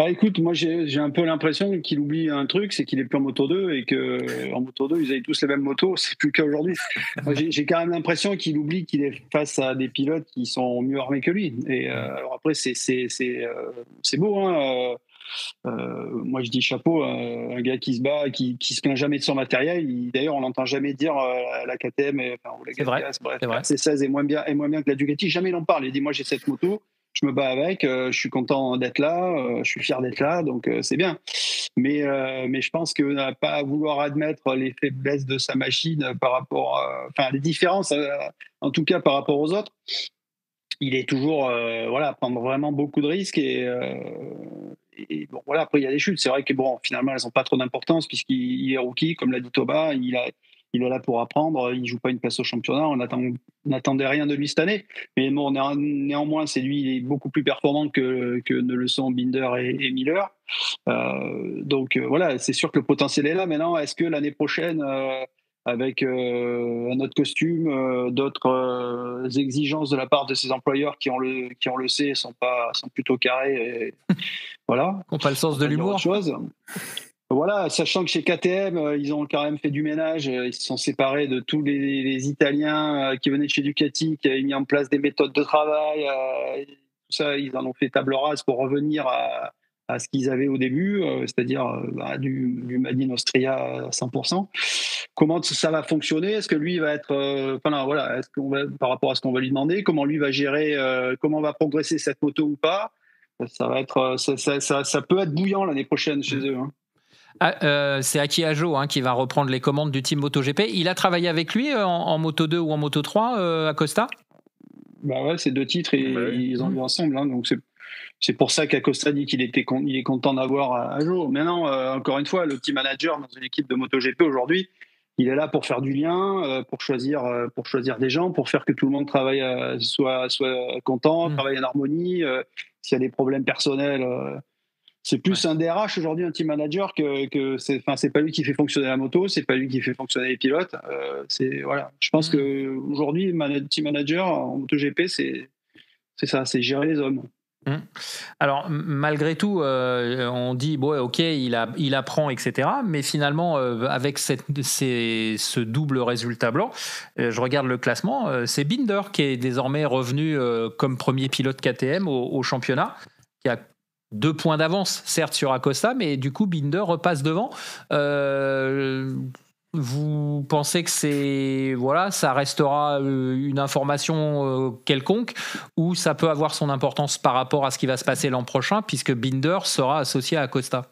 Écoute, moi j'ai un peu l'impression qu'il oublie un truc, c'est qu'il est plus en Moto 2 et qu'en Moto 2 ils avaient tous les mêmes motos, c'est plus le cas aujourd'hui. J'ai quand même l'impression qu'il oublie qu'il est face à des pilotes qui sont mieux armés que lui. Et alors après c'est beau, hein. Moi je dis chapeau, un gars qui se bat, qui se plaint jamais de son matériel. D'ailleurs on n'entend jamais dire la KTM, ou la Gasgas, bref, la C16 est moins bien que la Ducati. Jamais il en parle. Il dit moi j'ai cette moto. Je me bats avec, je suis content d'être là, je suis fier d'être là, donc c'est bien. Mais je pense qu'il n'a pas à vouloir admettre les faiblesses de sa machine par rapport, les différences, en tout cas par rapport aux autres. Il est toujours, à prendre vraiment beaucoup de risques et bon, voilà. Après il y a des chutes. C'est vrai que bon, finalement elles n'ont pas trop d'importance puisqu'il est rookie, comme l'a dit Thomas, il est là pour apprendre, il joue pas une place au championnat, on n'attendait rien de lui cette année. Mais bon, néanmoins, il est beaucoup plus performant que ne le sont Binder et Miller. Donc voilà, c'est sûr que le potentiel est là. Maintenant, est-ce que l'année prochaine, avec un autre costume, d'autres exigences de la part de ses employeurs qui on le sait, sont plutôt carrés, voilà. Qui n'ont pas le sens de l'humour. Voilà, sachant que chez KTM, ils ont quand même fait du ménage, ils se sont séparés de tous les Italiens qui venaient de chez Ducati, qui avaient mis en place des méthodes de travail, tout ça, ils en ont fait table rase pour revenir à ce qu'ils avaient au début, c'est-à-dire du Made in Austria à 100%. Comment ça va fonctionner? Est-ce que lui va être, est-ce qu'on va, par rapport à ce qu'on va lui demander, comment lui va gérer, comment va progresser cette moto ou pas? Ça va être, ça peut être bouillant l'année prochaine chez eux. Hein. C'est Aki Ajo qui va reprendre les commandes du team MotoGP. Il a travaillé avec lui en Moto 2 ou en Moto 3, Acosta? Ouais, ces 2 titres, ils ont vu ensemble. Hein, donc c'est pour ça qu'Acosta dit qu'il est content d'avoir Ajo. Maintenant, encore une fois, le team manager dans une équipe de MotoGP aujourd'hui, il est là pour faire du lien, pour choisir des gens, pour faire que tout le monde travaille, soit content, travaille en harmonie. S'il y a des problèmes personnels. C'est plus un DRH aujourd'hui, un team manager, que c'est pas lui qui fait fonctionner la moto, c'est pas lui qui fait fonctionner les pilotes. Je pense que aujourd'hui, team manager en MotoGP, c'est ça, c'est gérer les hommes. Alors, malgré tout, on dit, bon, ok, il apprend, etc. Mais finalement, avec ce double résultat blanc, je regarde le classement, c'est Binder qui est désormais revenu comme premier pilote KTM au championnat, qui a 2 points d'avance, certes, sur Acosta, mais du coup, Binder repasse devant. Vous pensez que ça restera une information quelconque, ou ça peut avoir son importance par rapport à ce qui va se passer l'an prochain, puisque Binder sera associé à Acosta?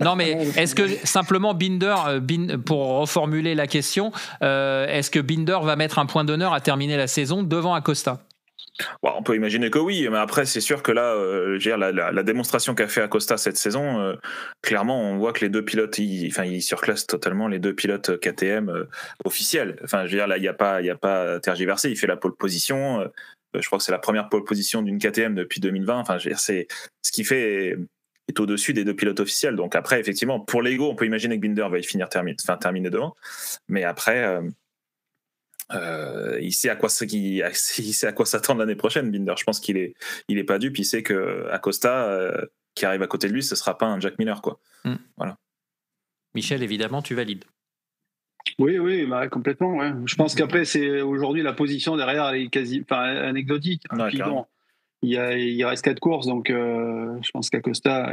Non, mais est-ce que simplement Binder, pour reformuler la question, est-ce que Binder va mettre un point d'honneur à terminer la saison devant Acosta? Bon, on peut imaginer que oui, mais après c'est sûr que là, la démonstration qu'a fait Acosta cette saison, clairement on voit que les deux pilotes, ils surclassent totalement les deux pilotes KTM officiels. Enfin, je veux dire, là il y a pas tergiversé, il fait la pole position. Je crois que c'est la première pole position d'une KTM depuis 2020. Enfin, je veux dire, c'est ce qu'il fait est au-dessus des deux pilotes officiels. Donc après, effectivement, pour l'ego, on peut imaginer que Binder va y terminer devant, mais après. Il sait à quoi s'attendre l'année prochaine, Binder. Je pense qu'il est pas dupe. Il sait que Acosta, qui arrive à côté de lui, ce sera pas un Jack Miller, quoi. Voilà. Michel, évidemment, tu valides. Oui, complètement. Ouais. Je pense qu'après, c'est aujourd'hui la position derrière, elle est quasi, anecdotique. Ouais, puis bon, il reste 4 courses, donc je pense qu'Acosta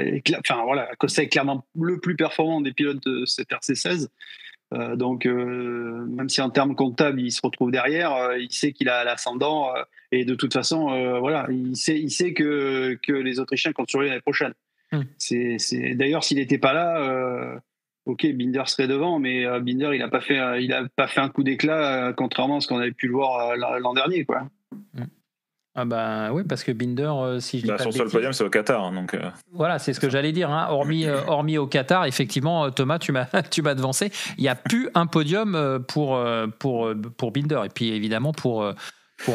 Acosta est clairement le plus performant des pilotes de cette RC16. Donc, même si en termes comptables, il se retrouve derrière, il sait qu'il a l'ascendant, et de toute façon, il sait que les Autrichiens comptent sur lui l'année prochaine. D'ailleurs, s'il n'était pas là, ok, Binder serait devant, mais Binder, il a pas fait un coup d'éclat, contrairement à ce qu'on avait pu le voir l'an dernier, quoi. Ah bah oui, parce que Binder, si je dis pas son de seul bêtises, podium, c'est au Qatar, hein, donc. Voilà, c'est ce que j'allais dire. Hein. Hormis au Qatar, effectivement, Thomas, tu m'as devancé. Il n'y a plus un podium pour Binder, et puis évidemment pour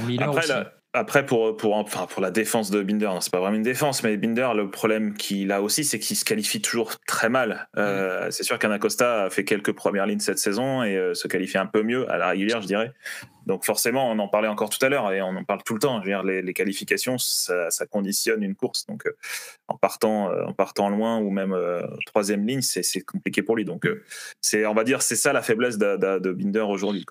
Miller après, aussi. Après, pour la défense de Binder, c'est pas vraiment une défense, mais Binder, le problème qu'il a aussi, c'est qu'il se qualifie toujours très mal. C'est sûr qu'un Acosta a fait quelques premières lignes cette saison et se qualifie un peu mieux à la régulière, je dirais. Donc forcément, on en parlait encore tout à l'heure et on en parle tout le temps. Je veux dire, les qualifications, ça conditionne une course. Donc en partant loin ou même troisième ligne, c'est compliqué pour lui. Donc on va dire, c'est ça la faiblesse de Binder aujourd'hui.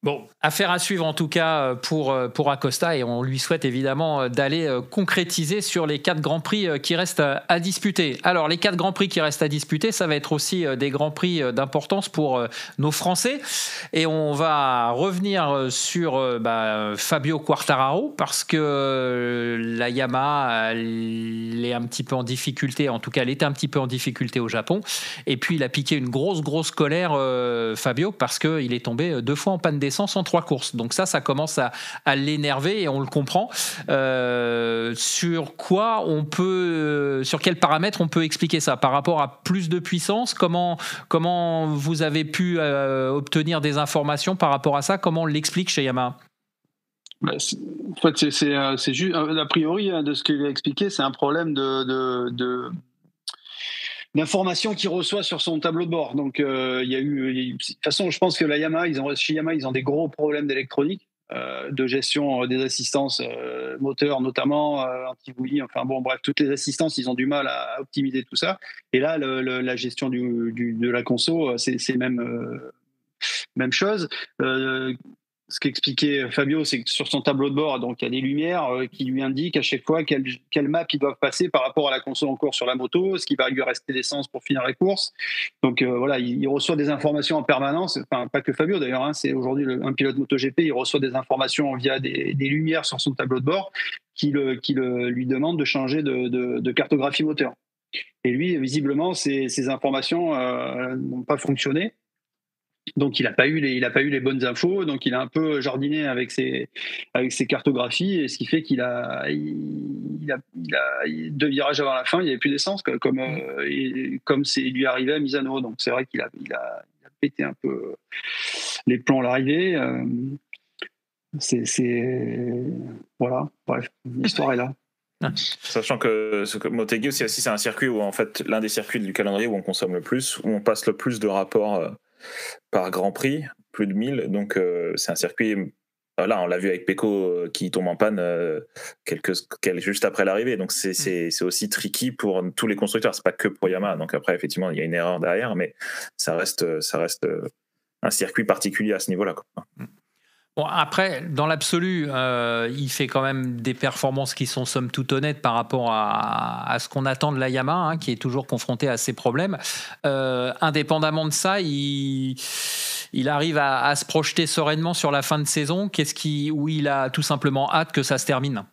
Bon, affaire à suivre en tout cas pour Acosta, et on lui souhaite évidemment d'aller concrétiser sur les 4 Grands Prix qui restent à disputer. Alors les 4 Grands Prix qui restent à disputer, ça va être aussi des Grands Prix d'importance pour nos Français, et on va revenir sur Fabio Quartararo, parce que la Yamaha elle est un petit peu en difficulté, en tout cas elle était un petit peu en difficulté au Japon, et puis il a piqué une grosse colère Fabio, parce qu'il est tombé 2 fois en panne d'essence en 3 courses. Donc ça commence à l'énerver, et on le comprend. Sur quels paramètres on peut expliquer ça par rapport à plus de puissance? Comment vous avez pu obtenir des informations par rapport à ça? Comment on l'explique chez Yamaha? En fait, c'est juste, a priori, de ce qu'il a expliqué, c'est un problème d'informations qu'il reçoit sur son tableau de bord. Donc, de toute façon, je pense que chez Yamaha, ils ont des gros problèmes d'électronique, de gestion des assistances moteurs, notamment anti-bouillie. Enfin bon, bref, toutes les assistances, ils ont du mal à optimiser tout ça. Et là, la gestion de la conso, c'est même chose. Ce qu'expliquait Fabio, c'est que sur son tableau de bord, donc, il y a des lumières qui lui indiquent à chaque fois quelle map ils doivent passer par rapport à la console en cours sur la moto, ce qui va lui rester d'essence pour finir la course. Donc il reçoit des informations en permanence. Enfin, pas que Fabio d'ailleurs, hein, c'est aujourd'hui un pilote MotoGP, il reçoit des informations via des lumières sur son tableau de bord qui lui demandent de changer de cartographie moteur. Et lui, visiblement, ces informations n'ont pas fonctionné. Donc il n'a pas eu les bonnes infos, donc il a un peu jardiné avec ses cartographies, et ce qui fait qu'il a 2 virages avant la fin, il n'y avait plus d'essence, comme il lui arrivait à Misano. Donc c'est vrai qu'il a pété un peu les plombs à l'arrivée. Voilà, bref, l'histoire est là. Sachant que Motegi aussi, c'est un circuit où, en fait, l'un des circuits du calendrier où on consomme le plus, où on passe le plus de rapports par Grand Prix, plus de 1000. Donc c'est un circuit Là, on l'a vu avec Pecco qui tombe en panne juste après l'arrivée. Donc, c'est aussi tricky pour tous les constructeurs. C'est pas que pour Yamaha. Donc, après, effectivement, il y a une erreur derrière, mais ça reste un circuit particulier à ce niveau-là, quoi. Bon, après, dans l'absolu, il fait quand même des performances qui sont somme toute honnêtes par rapport à ce qu'on attend de la Yamaha, hein, qui est toujours confronté à ces problèmes. Indépendamment de ça, il arrive à se projeter sereinement sur la fin de saison. Où il a tout simplement hâte que ça se termine.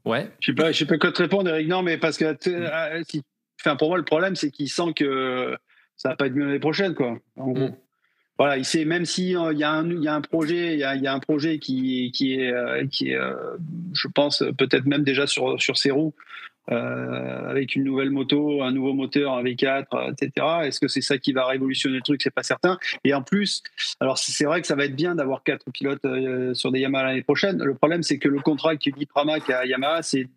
Ouais. Je sais pas quoi te répondre, Eric. Non, mais parce que pour moi, le problème, c'est qu'il sent que ça va pas être mieux l'année prochaine, quoi. En gros. Voilà, il sait, même si il y a un projet, il y a un projet qui est, je pense, peut-être même déjà sur ses roues, avec une nouvelle moto, un nouveau moteur, un V4, etc. Est-ce que c'est ça qui va révolutionner le truc? C'est pas certain. Et en plus, alors c'est vrai que ça va être bien d'avoir 4 pilotes sur des Yamaha l'année prochaine. Le problème, c'est que le contrat qui dit Pramac à Yamaha, c'est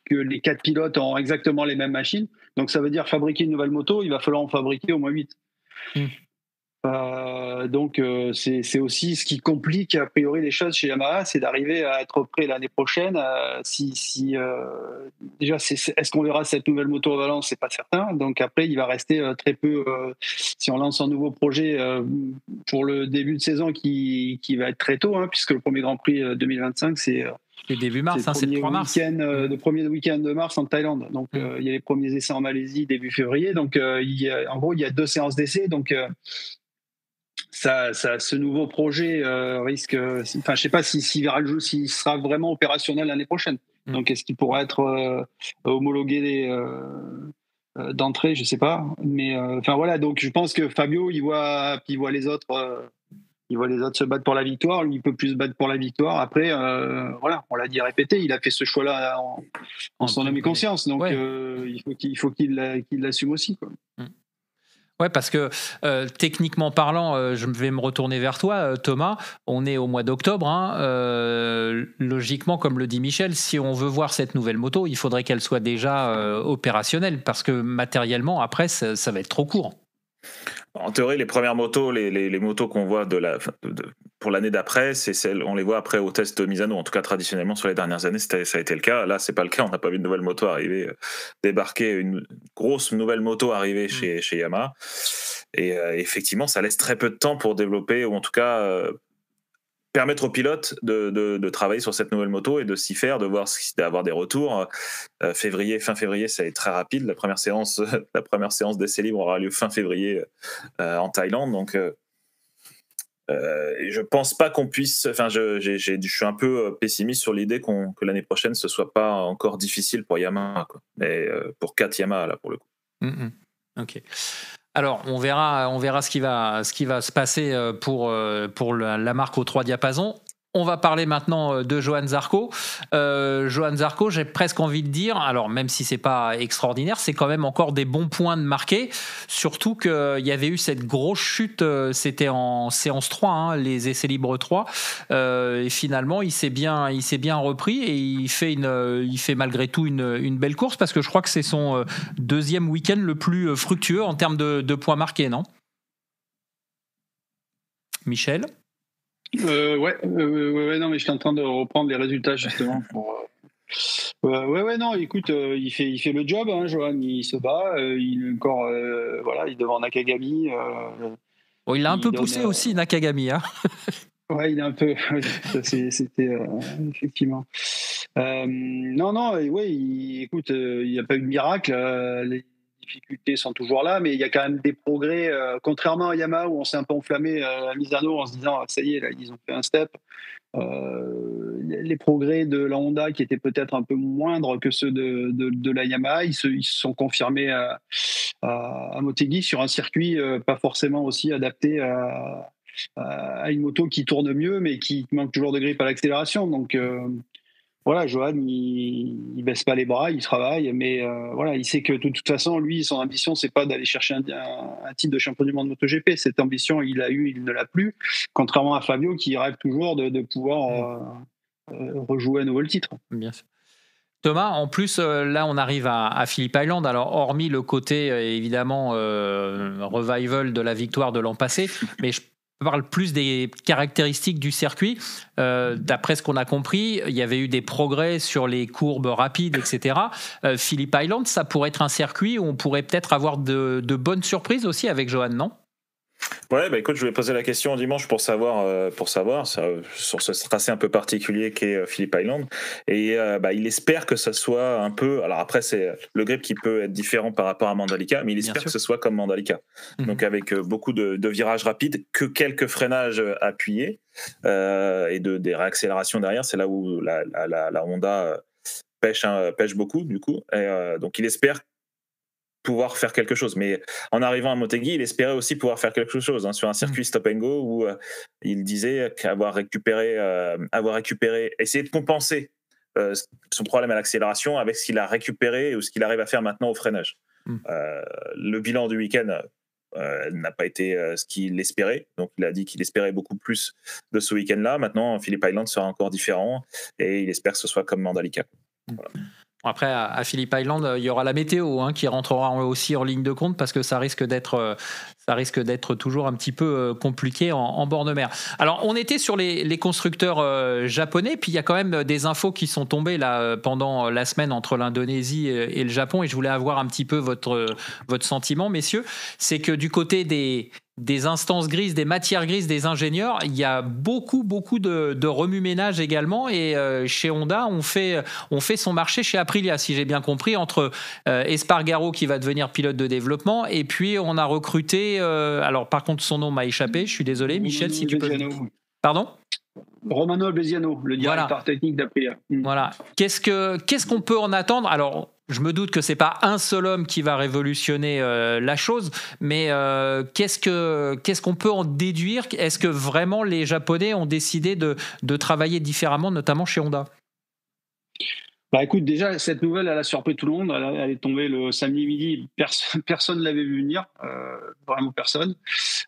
que les 4 pilotes ont exactement les mêmes machines. Donc ça veut dire fabriquer une nouvelle moto, il va falloir en fabriquer au moins 8. Donc c'est aussi ce qui complique a priori les choses chez Yamaha, c'est d'arriver à être prêt l'année prochaine. Déjà, est-ce qu'on verra cette nouvelle moto à Valence? C'est pas certain. Donc après, il va rester très peu. Si on lance un nouveau projet pour le début de saison qui va être très tôt, hein, puisque le premier Grand Prix 2025 c'est début mars, c'est le 3 mars. Le premier week-end de mars en Thaïlande. Donc il y a les premiers essais en Malaisie début février. Donc en gros il y a 2 séances d'essais. Donc ce nouveau projet risque. Enfin, je sais pas s'il sera vraiment opérationnel l'année prochaine. Donc, est-ce qu'il pourra être homologué d'entrée? Je sais pas. Mais enfin voilà. Donc, je pense que Fabio, il voit les autres. Il voit les autres se battre pour la victoire. Lui, il peut plus se battre pour la victoire. Après, voilà, on l'a dit répété. Il a fait ce choix-là en son âme et conscience. Donc, il faut qu'il l'assume aussi, quoi. Ouais, parce que techniquement parlant, je vais me retourner vers toi, Thomas. On est au mois d'octobre. Hein, logiquement, comme le dit Michel, si on veut voir cette nouvelle moto, il faudrait qu'elle soit déjà opérationnelle, parce que matériellement, après, ça va être trop court. En théorie, les premières motos, les motos qu'on voit pour l'année d'après, on les voit après au test de Misano. En tout cas, traditionnellement, sur les dernières années, ça a été le cas. Là, c'est pas le cas. On n'a pas vu de nouvelle moto arriver, débarquer, une grosse nouvelle moto arriver chez Yamaha. Et effectivement, ça laisse très peu de temps pour développer, ou en tout cas permettre aux pilotes de travailler sur cette nouvelle moto et de s'y faire, d'avoir des retours. Fin février, ça est très rapide. La première séance d'essai libre aura lieu fin février en Thaïlande. Donc, je pense pas qu'on puisse. Enfin, je suis un peu pessimiste sur l'idée que l'année prochaine ce soit pas encore difficile pour Yamaha, quoi. Mais pour 4 Yamaha là pour le coup. Ok. Alors, on verra ce qui va se passer pour la marque aux 3 diapasons. On va parler maintenant de Johann Zarco. Johann Zarco, j'ai presque envie de dire, alors même si c'est pas extraordinaire, c'est quand même encore des bons points de marquer. Surtout qu'il y avait eu cette grosse chute, c'était en séance 3, hein, les essais libres 3. Et finalement, il s'est bien repris et il fait malgré tout une belle course, parce que je crois que c'est son deuxième week-end le plus fructueux en termes de points marqués, non, Michel? Non, mais je suis en train de reprendre les résultats justement non, écoute, il fait le job, hein, Johan, il se bat, il est encore, il est devant Nakagami. Il l'a un peu poussé aussi, Nakagami, hein. Ouais, il est un peu. C'était effectivement. Écoute, il n'y a pas eu de miracle. Les difficultés sont toujours là, mais il y a quand même des progrès. Contrairement à Yamaha, où on s'est un peu enflammé à Misano en se disant ça y est, là, ils ont fait un step. Les progrès de la Honda, qui étaient peut-être un peu moindres que ceux de la Yamaha, ils se sont confirmés à Motegi sur un circuit pas forcément aussi adapté à une moto qui tourne mieux, mais qui manque toujours de grippe à l'accélération. Donc voilà, Johan, il baisse pas les bras, il travaille, mais il sait que de toute façon, lui, son ambition, c'est pas d'aller chercher un titre de champion du monde MotoGP. Cette ambition, il ne l'a plus, contrairement à Fabio qui rêve toujours de pouvoir rejouer à nouveau le titre. Bien sûr. Thomas, en plus, là, on arrive à Phillip Island. Alors, hormis le côté, évidemment, revival de la victoire de l'an passé, mais parle plus des caractéristiques du circuit. D'après ce qu'on a compris, il y avait eu des progrès sur les courbes rapides, etc. Phillip Island, ça pourrait être un circuit où on pourrait peut-être avoir de bonnes surprises aussi avec Johan, non ? Ouais, bah écoute, je vais poser la question dimanche pour savoir ça, sur ce tracé un peu particulier qu'est Phillip Island. Et il espère que ça soit un peu. Alors après, c'est le grip qui peut être différent par rapport à Mandalika, mais il espère que ce soit comme Mandalika. Donc avec beaucoup de virages rapides, que quelques freinages appuyés et des réaccélérations derrière. C'est là où la Honda pêche beaucoup, du coup. Et, donc il espère pouvoir faire quelque chose, mais en arrivant à Motegi, il espérait aussi pouvoir faire quelque chose sur un circuit stop and go où il disait qu'avoir récupéré, essayer de compenser son problème à l'accélération avec ce qu'il a récupéré ou ce qu'il arrive à faire maintenant au freinage. Le bilan du week-end n'a pas été ce qu'il espérait, donc il a dit qu'il espérait beaucoup plus de ce week-end-là. Maintenant, Phillip Island sera encore différent et il espère que ce soit comme Mandalika. Voilà. Après, à Phillip Island, il y aura la météo qui rentrera aussi en ligne de compte parce que ça risque d'être toujours un petit peu compliqué en bord de mer. Alors, on était sur les constructeurs japonais, puis il y a quand même des infos qui sont tombées là pendant la semaine entre l'Indonésie et le Japon, et je voulais avoir un petit peu votre sentiment, messieurs. C'est que du côté des instances grises, des matières grises des ingénieurs, il y a beaucoup de remue-ménage également, et chez Honda, on fait son marché chez Aprilia, si j'ai bien compris, entre Espargaro qui va devenir pilote de développement, et puis on a recruté, alors par contre son nom m'a échappé, je suis désolé, Michel, si tu peux... Pardon ? Romano Albesiano, le directeur technique d'Aprilia. Voilà. Qu'est-ce qu'on peut en attendre ? Alors, je me doute que c'est pas un seul homme qui va révolutionner la chose, mais qu'est-ce qu'on peut en déduire ? Est-ce que vraiment les Japonais ont décidé de travailler différemment, notamment chez Honda ? Bah écoute, déjà, cette nouvelle, elle a surpris tout le monde. Elle est tombée le samedi midi. Personne ne l'avait vu venir. Vraiment personne.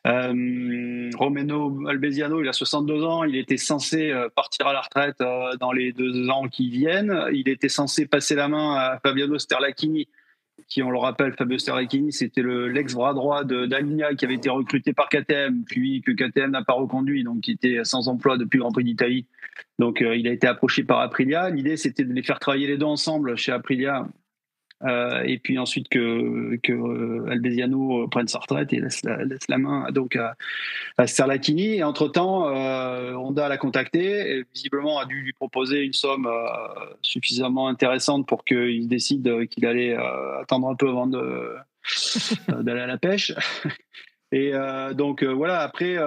Romano Albesiano, il a 62 ans. Il était censé partir à la retraite dans les 2 ans qui viennent. Il était censé passer la main à Fabiano Sterlachini, qui, on le rappelle, Fabio Sterlachini, c'était l'ex-bras droit d'Alina, qui avait été recruté par KTM, puis que KTM n'a pas reconduit, donc qui était sans emploi depuis le Grand Prix d'Italie. Donc il a été approché par Aprilia. L'idée, c'était de les faire travailler les deux ensemble chez Aprilia, et puis ensuite que Albesiano prenne sa retraite et laisse la main donc à Sterlachini. Et entre-temps, Honda l'a contacté et visiblement a dû lui proposer une somme suffisamment intéressante pour qu'il décide qu'il allait attendre un peu avant d'aller à la pêche. Et donc voilà, après,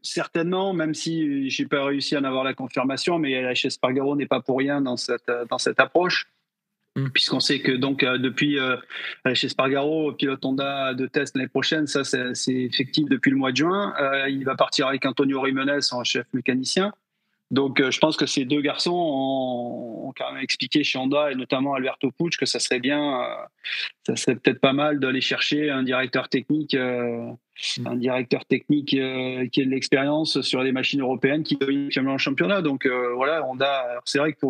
certainement, même si j'ai pas réussi à en avoir la confirmation, mais la chez Espargaro n'est pas pour rien dans cette approche. Puisqu'on sait que donc depuis chez Espargaro, pilote Honda de test l'année prochaine, ça c'est effectif depuis le mois de juin. Il va partir avec Antonio Jiménez en chef mécanicien. Donc je pense que ces deux garçons ont quand même expliqué chez Honda, et notamment Alberto Puig, que ça serait peut-être pas mal d'aller chercher un directeur technique qui ait de l'expérience sur les machines européennes qui dominent le championnat. Donc voilà, Honda, alors c'est vrai que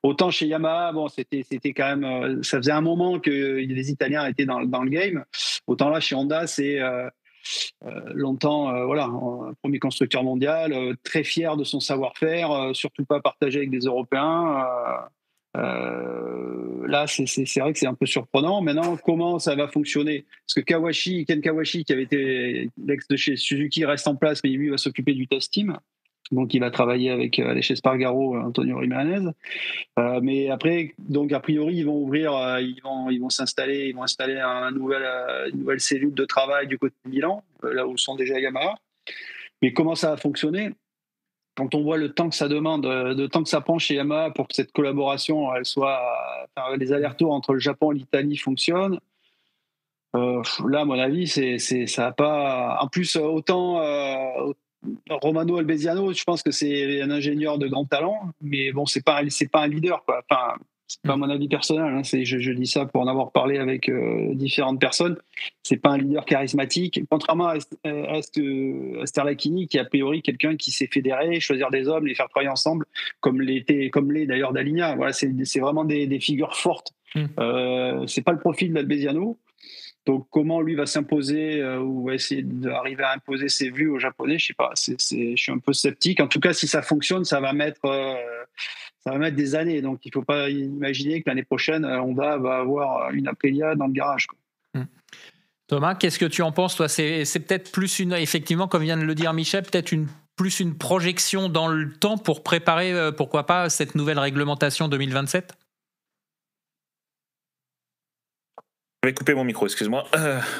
autant chez Yamaha, bon, c'était quand même, ça faisait un moment que les Italiens étaient dans le game. Autant là, chez Honda, c'est longtemps, voilà, premier constructeur mondial, très fier de son savoir-faire, surtout pas partagé avec des Européens. Là, c'est vrai que c'est un peu surprenant. Maintenant, comment ça va fonctionner ? Parce que Ken Kawashi, qui avait été l'ex de chez Suzuki, reste en place, mais lui va s'occuper du test team. Donc, il va travailler avec chez Espargaro, Antonio Jiménez. Mais après, donc a priori, ils vont ouvrir, ils vont installer une nouvelle cellule de travail du côté de Milan, là où sont déjà Yamaha. Mais comment ça va fonctionner ? Quand on voit le temps que ça demande, le temps que ça prend chez Yamaha pour que cette collaboration, elle soit, les allers-retours entre le Japon et l'Italie fonctionnent. Là, à mon avis, ça va pas. En plus, autant Romano Albesiano, je pense que c'est un ingénieur de grand talent, mais bon, c'est pas un leader, quoi. Enfin, c'est pas mon avis personnel, hein. Je dis ça pour en avoir parlé avec différentes personnes. C'est pas un leader charismatique, contrairement à Sterlachini, qui est a priori quelqu'un qui sait fédérer, choisir des hommes, les faire travailler ensemble, comme l'est d'ailleurs d'Alina. Voilà, c'est vraiment des figures fortes. C'est pas le profil d'Albesiano. Donc, comment lui va s'imposer ou va essayer d'arriver à imposer ses vues aux Japonais, je sais pas. Je suis un peu sceptique. En tout cas, si ça fonctionne, ça va mettre des années. Donc, il faut pas imaginer que l'année prochaine, Honda va avoir une Aprilia dans le garage, quoi. Thomas, qu'est-ce que tu en penses, toi? C'est peut-être plus effectivement, comme vient de le dire Michel, peut-être plus une projection dans le temps pour préparer, pourquoi pas, cette nouvelle réglementation 2027? Je vais couper mon micro, excuse-moi.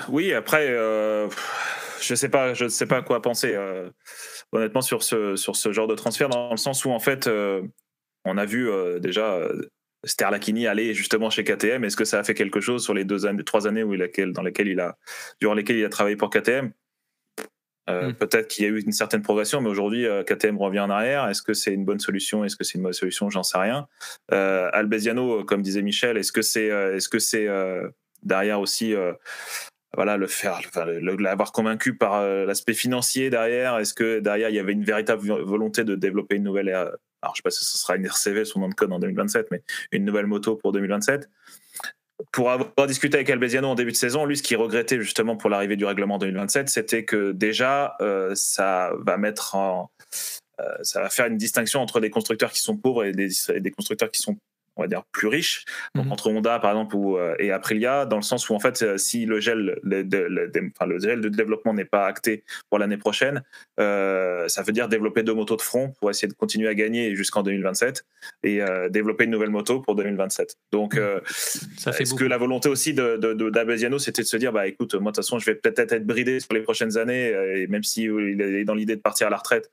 Oui, après, je ne sais pas quoi penser, honnêtement, sur ce genre de transfert, dans le sens où, en fait, on a vu déjà Sterlachini aller justement chez KTM. Est-ce que ça a fait quelque chose sur les 3 années durant lesquelles il a travaillé pour KTM? Peut-être qu'il y a eu une certaine progression, mais aujourd'hui, KTM revient en arrière. Est-ce que c'est une bonne solution? Est-ce que c'est une mauvaise solution? J'en sais rien. Albesiano, comme disait Michel, est-ce que c'est derrière aussi l'avoir convaincu par l'aspect financier derrière? Est-ce que derrière, il y avait une véritable volonté de développer une nouvelle... alors, je ne sais pas si ce sera une RCV, son nom de code en 2027, mais une nouvelle moto pour 2027. Pour avoir discuté avec Albesiano en début de saison, lui, ce qu'il regrettait justement pour l'arrivée du règlement 2027, c'était que déjà, ça va faire une distinction entre des constructeurs qui sont pauvres et des constructeurs qui sont, on va dire, plus riches. Donc, entre Honda, par exemple, et Aprilia, dans le sens où, en fait, si le gel de développement n'est pas acté pour l'année prochaine, ça veut dire développer 2 motos de front pour essayer de continuer à gagner jusqu'en 2027 et développer une nouvelle moto pour 2027. Donc, est-ce que la volonté aussi d'Albesiano, c'était de se dire, bah écoute, moi, de toute façon, je vais peut-être être bridé sur les prochaines années, et même s'il est dans l'idée de partir à la retraite,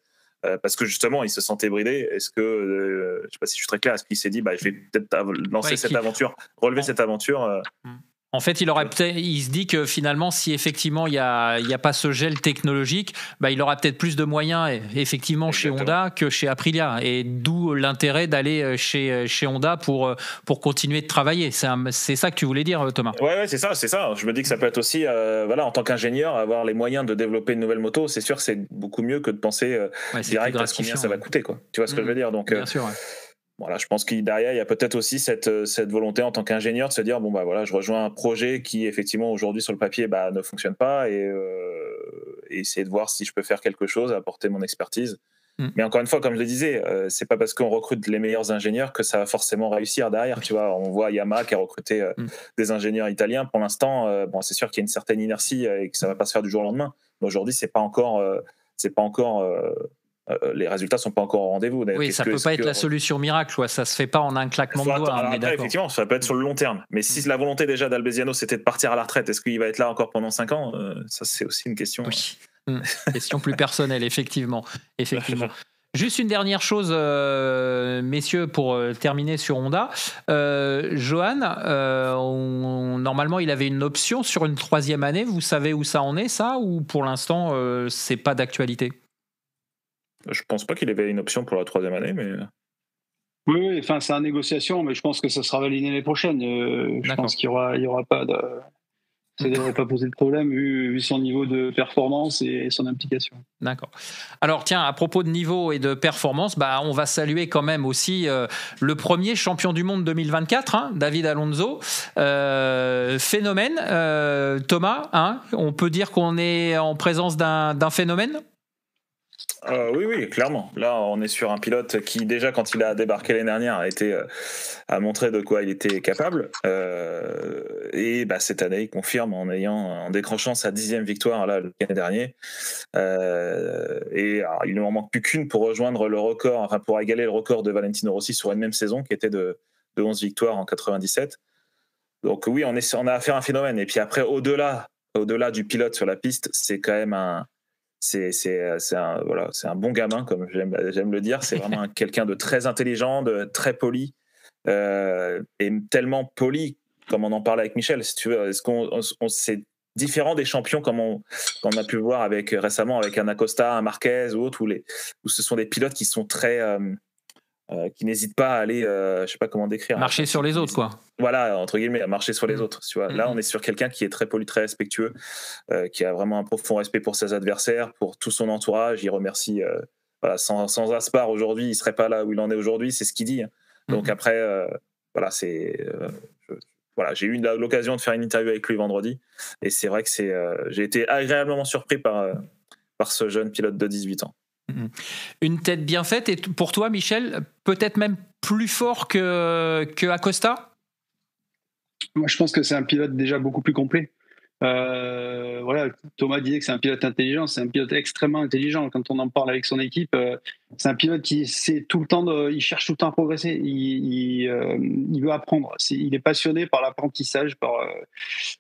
parce que justement il se sentait bridé. Est-ce que je sais pas si je suis très clair, est-ce qu'il s'est dit je vais peut-être lancer cette aventure, relever cette aventure En fait, il se dit que finalement, si effectivement il n'y a pas ce gel technologique, il aura peut-être plus de moyens effectivement. Exactement. Chez Honda que chez Aprilia, et d'où l'intérêt d'aller chez Honda pour continuer de travailler. C'est ça que tu voulais dire, Thomas? Ouais, c'est ça. Je me dis que ça peut être aussi, en tant qu'ingénieur, avoir les moyens de développer une nouvelle moto. C'est sûr que c'est beaucoup mieux que de penser direct à combien ça va coûter, quoi. Tu vois ce que je veux dire? Donc, bien sûr. Ouais. Voilà, je pense qu'il derrière il y a peut-être aussi cette volonté en tant qu'ingénieur de se dire je rejoins un projet qui effectivement aujourd'hui sur le papier ne fonctionne pas, et essayer de voir si je peux faire quelque chose, apporter mon expertise. Mais encore une fois, comme je le disais, c'est pas parce qu'on recrute les meilleurs ingénieurs que ça va forcément réussir derrière. Tu vois, on voit Yamaha qui a recruté des ingénieurs italiens. Pour l'instant, c'est sûr qu'il y a une certaine inertie et que ça va pas se faire du jour au lendemain. Mais aujourd'hui, c'est pas encore les résultats sont pas encore au rendez-vous. Oui, ça peut pas être la solution miracle, quoi. Ça se fait pas en un claquement de doigts. Après, effectivement, ça peut être sur le long terme. Mais si la volonté déjà d'Albesiano c'était de partir à la retraite, est-ce qu'il va être là encore pendant 5 ans? Ça, c'est aussi une question. Oui. Question plus personnelle, effectivement. Juste une dernière chose, messieurs, pour terminer sur Honda. Johan, normalement, il avait une option sur une 3e année. Vous savez où ça en est, ça, ou pour l'instant, c'est pas d'actualité? Je pense pas qu'il avait une option pour la 3e année, mais... Oui, enfin, c'est en négociation, mais je pense que ça sera validé l'année prochaine. Je pense qu'il y aura pas de... Ça ne devrait pas poser de problème vu son niveau de performance et son implication. D'accord. Alors tiens, à propos de niveau et de performance, on va saluer quand même aussi le premier champion du monde 2024, David Alonso. Phénomène, Thomas, on peut dire qu'on est en présence d'un phénomène? Oui, clairement. Là, on est sur un pilote qui, déjà, quand il a débarqué l'année dernière, a montré de quoi il était capable. Et cette année, il confirme en décrochant sa 10e victoire là, le week-end dernier. Et alors, il ne en manque plus qu'une pour rejoindre le record, pour égaler le record de Valentino Rossi sur une même saison, qui était de 11 victoires en 97. Donc oui, on a affaire à un phénomène. Et puis après, au-delà du pilote sur la piste, c'est quand même c'est un bon gamin, comme j'aime le dire. C'est vraiment quelqu'un de très intelligent, de très poli, et tellement poli, comme on en parlait avec Michel, si tu veux. C'est différent des champions comme on a pu voir récemment avec un Acosta, un Marquez ou autre, où ce sont des pilotes qui sont très... qui n'hésitent pas à aller, je sais pas comment décrire. Marcher sur les autres, quoi. Voilà, entre guillemets, à marcher sur les autres. Tu vois. Là, on est sur quelqu'un qui est très poli, très respectueux, qui a vraiment un profond respect pour ses adversaires, pour tout son entourage. Il remercie, sans Aspar aujourd'hui, il serait pas là où il en est aujourd'hui, c'est ce qu'il dit. Donc après, voilà, j'ai eu l'occasion de faire une interview avec lui vendredi, et c'est vrai que j'ai été agréablement surpris par ce jeune pilote de 18 ans. Une tête bien faite, et pour toi, Michel, peut-être même plus fort que Acosta? Moi, je pense que c'est un pilote déjà beaucoup plus complet. Voilà, Thomas disait que c'est un pilote intelligent, c'est un pilote extrêmement intelligent. Quand on en parle avec son équipe, c'est un pilote qui sait tout le temps, il cherche tout le temps à progresser. Il veut apprendre. Il est passionné par l'apprentissage.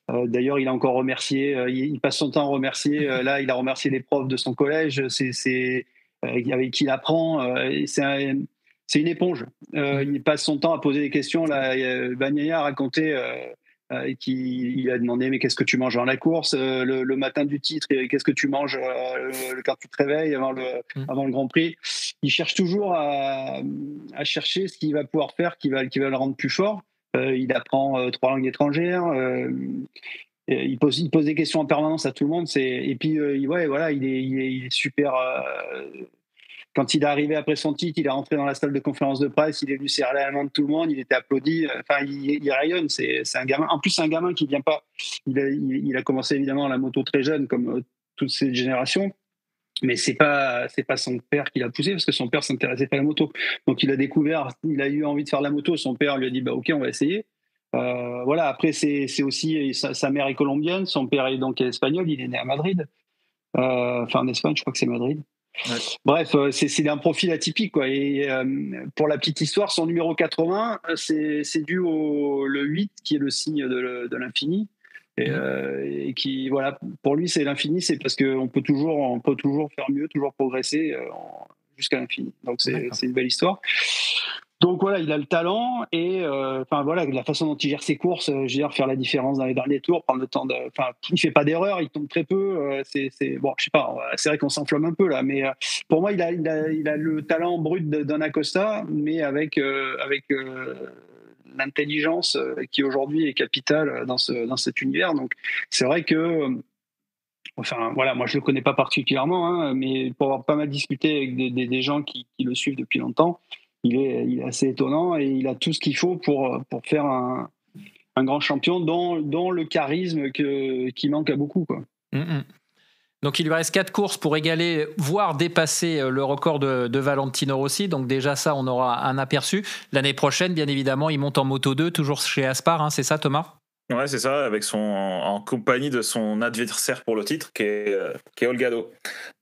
D'ailleurs, il a encore remercié. Il passe son temps à remercier. Là, il a remercié les profs de son collège. Avec qui il apprend. C'est une éponge. Il passe son temps à poser des questions. Là, Bagnaia a raconté. Il a demandé mais qu'est-ce que tu manges dans la course le matin du titre, qu'est-ce que tu manges quand tu te réveilles avant le Grand Prix. Il cherche toujours à chercher ce qu'il va pouvoir faire qui va le rendre plus fort. Il apprend 3 langues étrangères. Il pose des questions en permanence à tout le monde. Et puis il est super. Quand il est arrivé après son titre, il est rentré dans la salle de conférence de presse, il est venu serrer la main de tout le monde, il était applaudi. Enfin, il rayonne. C'est un gamin. En plus, c'est un gamin qui vient pas. Il a commencé évidemment la moto très jeune, comme toutes ces générations. Mais c'est pas son père qui l'a poussé, parce que son père s'intéressait pas à la moto. Donc il a découvert, il a eu envie de faire la moto. Son père lui a dit bah ok, on va essayer. Voilà. Après, c'est aussi sa mère est colombienne, son père est donc espagnol. Il est né à Madrid. En Espagne, je crois que c'est Madrid. Ouais. Bref, c'est un profil atypique, quoi. Et pour la petite histoire, son numéro 80, c'est dû le 8 qui est le signe de l'infini. Et qui, voilà, pour lui, c'est l'infini, c'est parce qu'on peut toujours faire mieux, toujours progresser jusqu'à l'infini. Donc c'est une belle histoire. Donc voilà, il a le talent et la façon dont il gère ses courses, faire la différence dans les derniers tours, prendre le temps il fait pas d'erreur, il tombe très peu. Je sais pas, c'est vrai qu'on s'enflamme un peu là, mais pour moi, il a le talent brut d'un Acosta, mais avec l'intelligence qui aujourd'hui est capitale dans cet univers. Donc c'est vrai que moi je le connais pas particulièrement, mais pour avoir pas mal discuté avec des gens qui le suivent depuis longtemps, il est assez étonnant et il a tout ce qu'il faut pour faire un grand champion dont le charisme qui manque à beaucoup, quoi. Donc il lui reste 4 courses pour égaler, voire dépasser le record de Valentino Rossi. Donc déjà ça, on aura un aperçu. L'année prochaine, bien évidemment, il monte en Moto 2, toujours chez Aspar, c'est ça, Thomas ? Ouais, c'est ça, en compagnie de son adversaire pour le titre, qui est Holgado.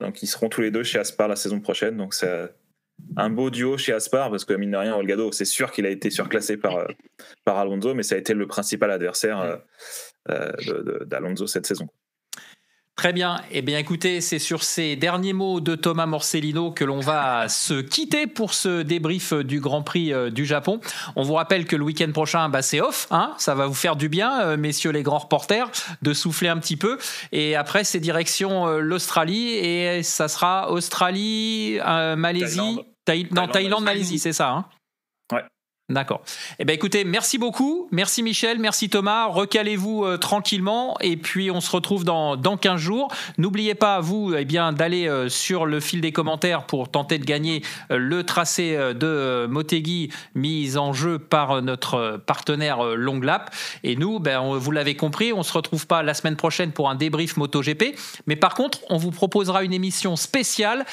Donc ils seront tous les deux chez Aspar la saison prochaine. Donc c'est un beau duo chez Aspar, parce que mine de rien, Holgado, c'est sûr qu'il a été surclassé par Alonso, mais ça a été le principal adversaire d'Alonso cette saison. Très bien. Eh bien, écoutez, c'est sur ces derniers mots de Thomas Morcellino que l'on va se quitter pour ce débrief du Grand Prix du Japon. On vous rappelle que le week-end prochain, c'est off. Ça va vous faire du bien, messieurs les grands reporters, de souffler un petit peu. Et après, c'est direction l'Australie. Et ça sera Australie, Malaisie... Thaïlande, Malaisie, c'est ça, Ouais. D'accord. Eh bien, écoutez, merci beaucoup. Merci Michel, merci Thomas. Recalez-vous tranquillement et puis on se retrouve dans 15 jours. N'oubliez pas, vous, d'aller sur le fil des commentaires pour tenter de gagner le tracé de Motegi mis en jeu par notre partenaire Longlap. Et nous, vous l'avez compris, on ne se retrouve pas la semaine prochaine pour un débrief MotoGP. Mais par contre, on vous proposera une émission spéciale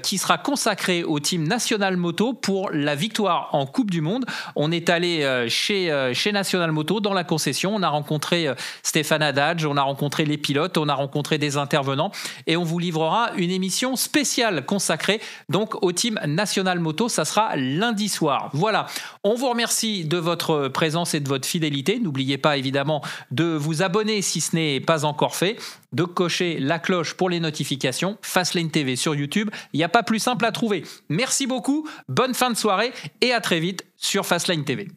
qui sera consacrée au team National Moto pour la victoire en Coupe du Monde. On est allé chez National Moto dans la concession, on a rencontré Stéphane Haddad, on a rencontré les pilotes, on a rencontré des intervenants et on vous livrera une émission spéciale consacrée donc au team National Moto. Ça sera lundi soir. Voilà, on vous remercie de votre présence et de votre fidélité. N'oubliez pas évidemment de vous abonner si ce n'est pas encore fait, de cocher la cloche pour les notifications. Fastlane TV sur YouTube, il n'y a pas plus simple à trouver. Merci beaucoup, bonne fin de soirée et à très vite sur Fastlane TV.